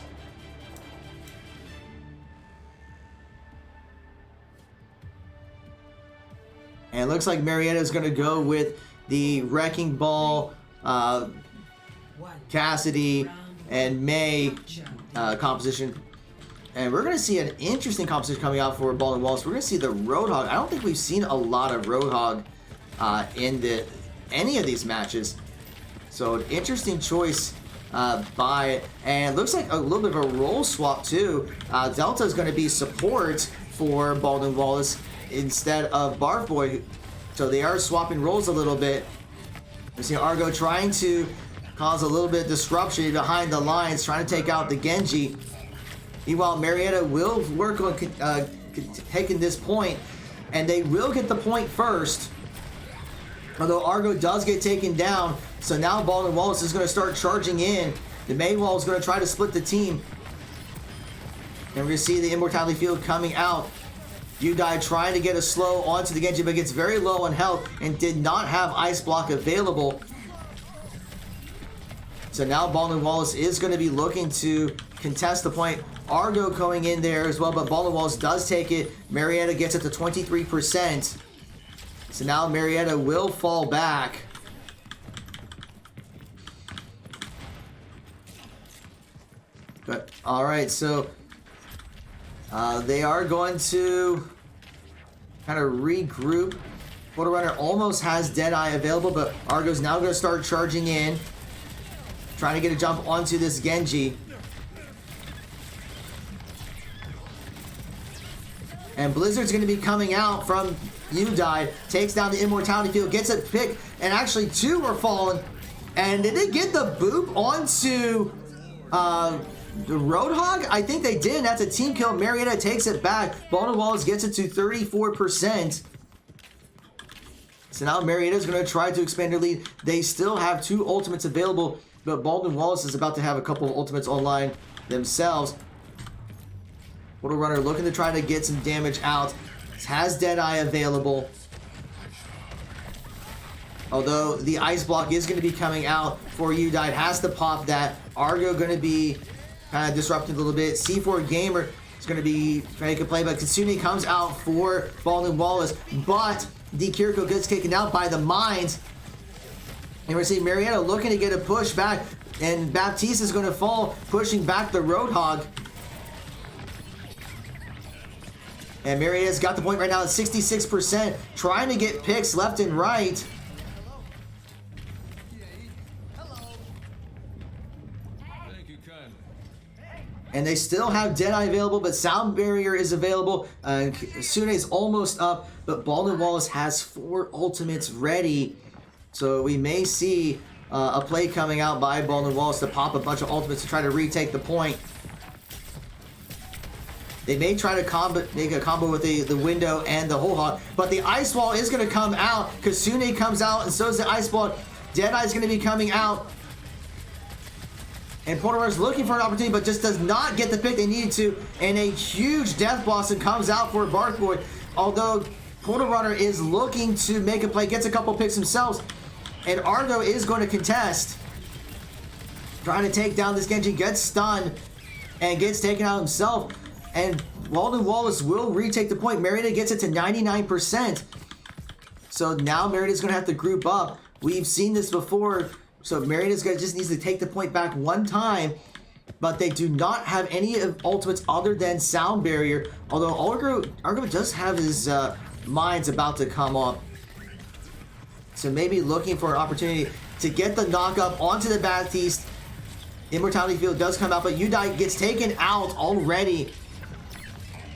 [SPEAKER 1] And it looks like Marietta is going to go with the Wrecking Ball, Cassidy, and May composition. And we're going to see an interesting composition coming out for Baldwin Wallace. We're going to see the Roadhog. I don't think we've seen a lot of Roadhog in any of these matches. So an interesting choice by, and it looks like a little bit of a role swap too. Delta is going to be support for Baldwin Wallace instead of Barf Boy. So they are swapping roles a little bit. We see Argo trying to cause a little bit of disruption behind the lines, trying to take out the Genji. Meanwhile, Marietta will work on taking this point, and they will get the point first. Although Argo does get taken down, so now Baldwin Wallace is going to start charging in. The Maywall is going to try to split the team. And we're going to see the Immortality Field coming out. Udai trying to get a slow onto the Genji, but gets very low on health and did not have Ice Block available. So now Baldwin Wallace is going to be looking to contest the point. Argo going in there as well, but Baldwin Wallace does take it. Marietta gets it to 23%. So now Marietta will fall back. But all right, so they are going to kind of regroup. Portal Runner almost has Deadeye available, but Argo's now going to start charging in, trying to get a jump onto this Genji. And Blizzard's going to be coming out from Udai, takes down the Immortality Field, gets a pick, and actually two are falling. And did they get the boop onto The Roadhog? I think they did. That's a team kill. Marietta takes it back. Baldwin Wallace gets it to 34%. So now Marietta's going to try to expand their lead. They still have 2 ultimates available, but Baldwin Wallace is about to have a couple of ultimates online themselves. Portal Runner looking to try to get some damage out. Has Deadeye available. Although the ice block is going to be coming out for Udite. Has to pop that. Argo going to be kind of disrupted a little bit. C4 Gamer is going to be trying to play, but Katsune comes out for Baldwin Wallace. But the Kiriko gets taken out by the mines. And we're seeing Marietta looking to get a push back. And Baptiste is going to fall, pushing back the Roadhog. And Marietta's got the point right now at 66%. Trying to get picks left and right. And they still have Deadeye available, but Sound Barrier is available. Sune is almost up, but Baldwin Wallace has 4 ultimates ready. So we may see a play coming out by Baldwin Wallace to pop a bunch of ultimates to try to retake the point. They may try to make a combo with the window and the whole hog, but the ice wall is going to come out. Kasune comes out, and so is the ice wall. Deadeye is going to be coming out. And Portal Runner's looking for an opportunity, but just does not get the pick they needed to. And a huge Death Blossom comes out for Bark Boy. Although Portal Runner is looking to make a play, gets a couple picks themselves. And Argo is going to contest. Trying to take down this Genji, gets stunned, and gets taken out himself. And Baldwin Wallace will retake the point. Marietta gets it to 99%. So now Marietta's going to have to group up. We've seen this before. So Marietta's just needs to take the point back one time, but they do not have any ultimates other than Sound Barrier. Although Argo does have his mines about to come up, so maybe looking for an opportunity to get the knock-up onto the Baptiste. Immortality Field does come out, but Udite gets taken out already.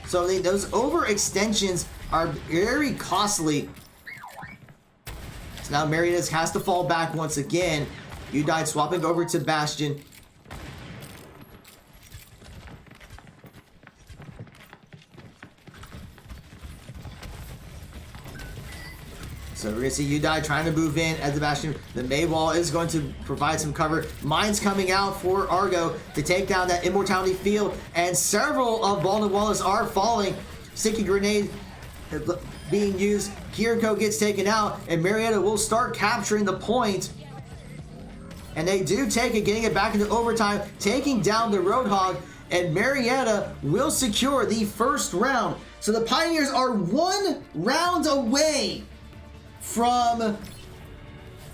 [SPEAKER 1] So those overextensions are very costly. Now Marietta has to fall back once again. Udite swapping over to Bastion. So we're going to see Udite trying to move in at the Bastion. The May wall is going to provide some cover. Mines coming out for Argo to take down that Immortality Field. And several of Baldwin Wallace are falling. Sticky Grenade being used. Kiriko gets taken out, and Marietta will start capturing the point. And they do take it, getting it back into overtime, taking down the Roadhog, and Marietta will secure the first round. So the Pioneers are 1 round away from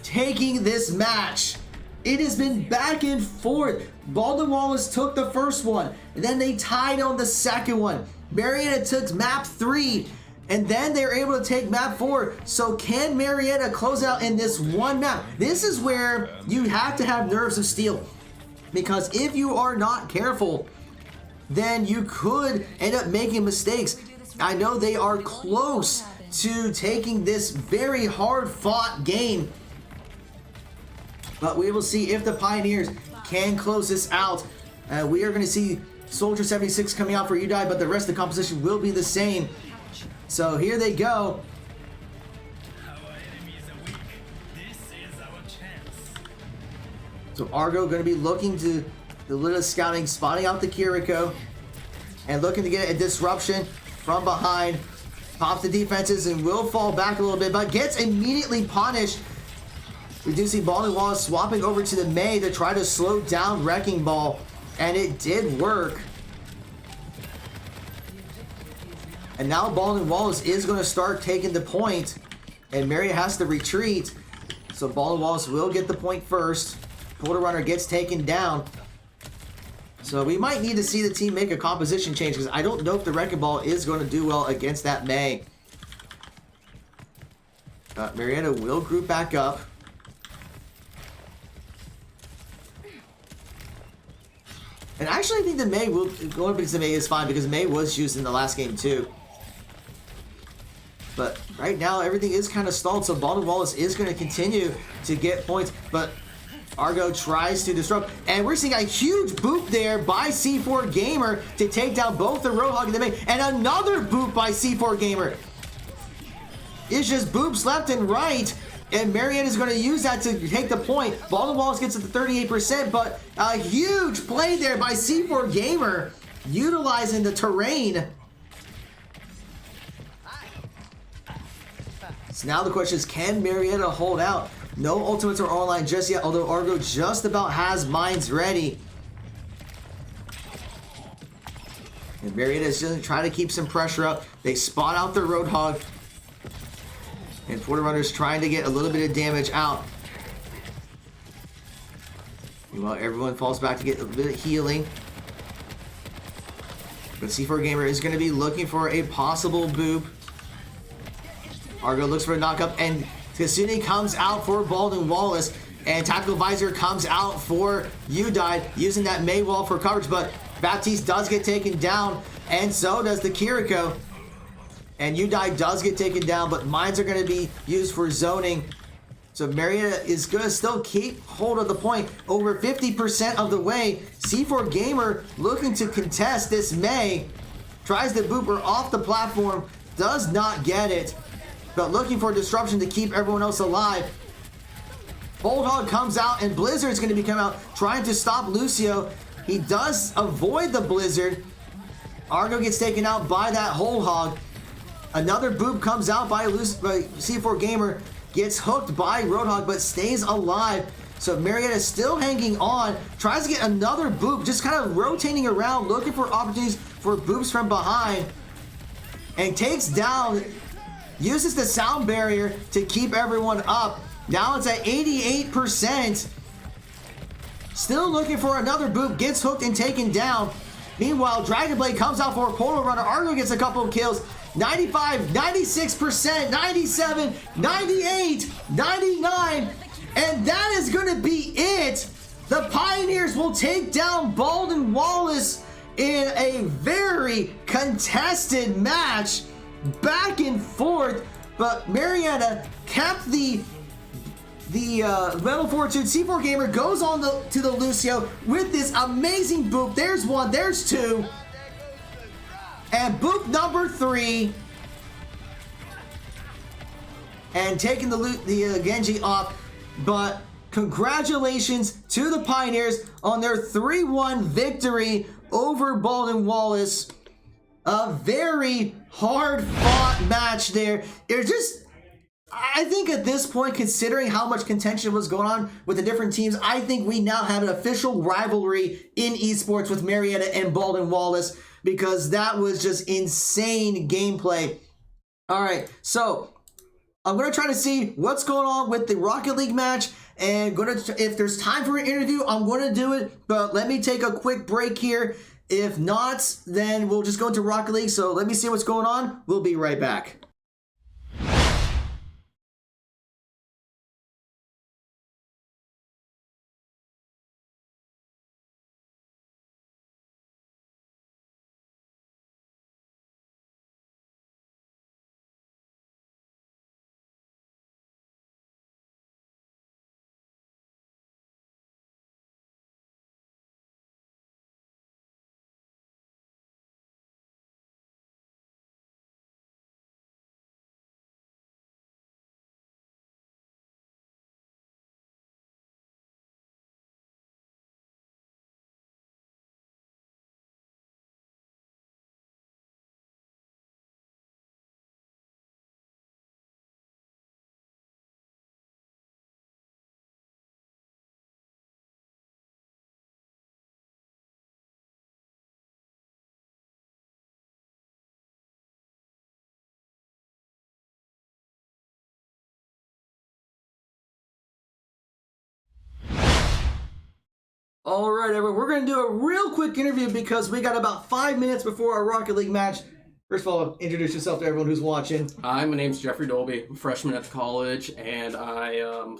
[SPEAKER 1] taking this match. It has been back and forth. Baldwin Wallace took the first one, and then they tied on the second one. Marietta took map 3, and then they're able to take map 4. So can Marietta close out in this one map? This is where you have to have nerves of steel, because if you are not careful, then you could end up making mistakes. I know they are close to taking this very hard fought game, but we will see if the Pioneers can close this out. We are going to see Soldier 76 coming out for Udite, but the rest of the composition will be the same. So here they go.
[SPEAKER 3] Our enemies are weak. This is our chance.
[SPEAKER 1] So Argo going to be looking to the little scouting, spotting out the Kiriko, and looking to get a disruption from behind. Pops the defenses and will fall back a little bit, but gets immediately punished. We do see Baldwin Wallace swapping over to the May to try to slow down Wrecking Ball, and it did work. And now Baldwin Wallace is going to start taking the point, and Marietta has to retreat. So Baldwin Wallace will get the point first. Portal Runner gets taken down. So we might need to see the team make a composition change, because I don't know if the Wrecking Ball is going to do well against that May. Marietta will group back up. And actually I think the May will go up against the May is fine, because May was used in the last game too. But right now everything is kind of stalled, so Baldwin Wallace is going to continue to get points. But Argo tries to disrupt, and we're seeing a huge boop there by C4 Gamer to take down both the Roadhog and the main, and another boop by C4 Gamer. It's just boops left and right, and Marietta is going to use that to take the point. Baldwin Wallace gets it to 38%, but a huge play there by C4 Gamer, utilizing the terrain. So now the question is, can Marietta hold out? No ultimates are online just yet, although Argo just about has mines ready. And Marietta is just trying to keep some pressure up. They spot out the Roadhog. And Forerunner's trying to get a little bit of damage out. Meanwhile, everyone falls back to get a bit of healing. But C4 Gamer is going to be looking for a possible boop. Argo looks for a knock-up, and Kasuni comes out for Baldwin Wallace, and Tactical Visor comes out for Udide, using that May wall for coverage, but Baptiste does get taken down, and so does the Kiriko. And Udide does get taken down, but mines are going to be used for zoning. So Marietta is going to still keep hold of the point over 50% of the way. C4 Gamer looking to contest this May. Tries to boop her off the platform, does not get it, but looking for disruption to keep everyone else alive. Bulldog comes out, and Blizzard's going to be coming out trying to stop Lucio. He does avoid the Blizzard. Argo gets taken out by that Whole Hog. Another boop comes out by C4 Gamer. Gets hooked by Roadhog, but stays alive. So Marietta is still hanging on. Tries to get another boop, just kind of rotating around, looking for opportunities for boops from behind. And takes down, uses the sound barrier to keep everyone up. Now it's at 88%. Still looking for another boop, gets hooked and taken down. Meanwhile, Dragonblade comes out for a Polar Runner. Argo gets a couple of kills. 95, 96%, 97, 98, 99, and that is going to be it. The Pioneers will take down Baldwin Wallace in a very contested match, back and forth, but Marietta kept the Metal Fortitude. C4 Gamer goes on to the Lucio with this amazing boop. There's one, there's two. And boop number 3. And taking the Genji off. But congratulations to the Pioneers on their 3-1 victory over Baldwin Wallace. A very hard-fought match there. It just, I think at this point, considering how much contention was going on with the different teams, I think we now have an official rivalry in esports with Marietta and Baldwin Wallace, because that was just insane gameplay. All right, so I'm going to try to see what's going on with the Rocket League match, and if there's time for an interview, I'm going to do it, but let me take a quick break here. If not, then we'll just go into Rocket League, so let me see what's going on. We'll be right back. All right, everyone, we're going to do a real quick interview because we got about 5 minutes before our Rocket League match. First of all, introduce yourself to everyone who's watching.
[SPEAKER 5] Hi, my name's Jeffrey Dolby. I'm a freshman at the college, and I I'm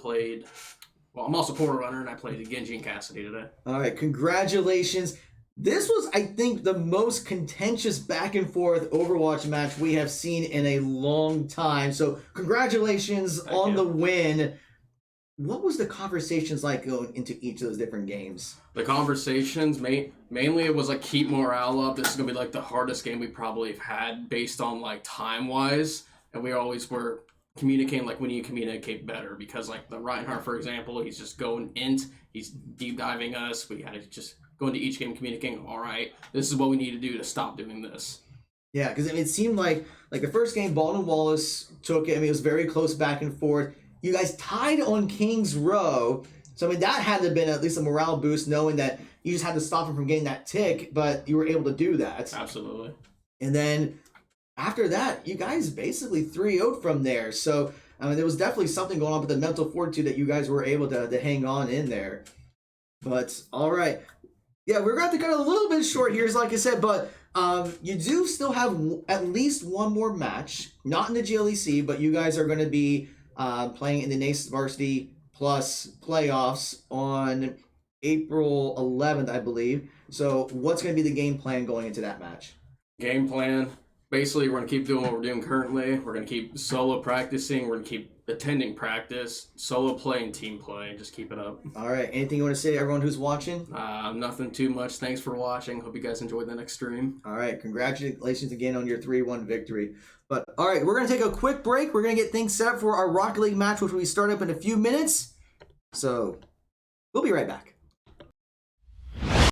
[SPEAKER 5] also a Polar Runner, and I played Genji and Cassidy today.
[SPEAKER 1] All right, congratulations. This was, I think, the most contentious back and forth Overwatch match we have seen in a long time. So congratulations on the win. what was the conversations like going into each of those different games?
[SPEAKER 5] The conversations, mainly it was like keep morale up. This is gonna be like the hardest game we probably have had based on like time wise, and we always were communicating like we need to communicate better because like the Reinhardt, for example, he's just going he's deep diving us. We had to just go into each game communicating. All right, this is what we need to do to stop doing this.
[SPEAKER 1] Yeah, because it seemed like the first game, Baldwin Wallace took it. I mean, it was very close back and forth. You guys tied on King's Row. So, I mean, that had to have been at least a morale boost, knowing that you just had to stop him from getting that tick, but you were able to do that.
[SPEAKER 5] Absolutely.
[SPEAKER 1] And then after that, you guys basically 3-0'd from there. So, I mean, there was definitely something going on with the mental fortitude that you guys were able to hang on in there. But, all right. Yeah, we're going to have to cut it a little bit short here, like I said, but you do still have at least one more match, not in the GLEC, but you guys are going to be playing in the NACE Varsity Plus playoffs on April 11th, I believe. So what's going to be the game plan going into that match?
[SPEAKER 5] Game plan. Basically, we're going to keep doing what we're doing currently. We're going to keep solo practicing. We're going to keep attending practice, solo play, and team play. Just keep it up.
[SPEAKER 1] All right. Anything you want to say to everyone who's watching?
[SPEAKER 5] Nothing too much. Thanks for watching. Hope you guys enjoyed the next stream.
[SPEAKER 1] All right. Congratulations again on your 3-1 victory. But, all right, we're going to take a quick break. We're going to get things set up for our Rocket League match, which will be starting up in a few minutes. So, we'll be right back.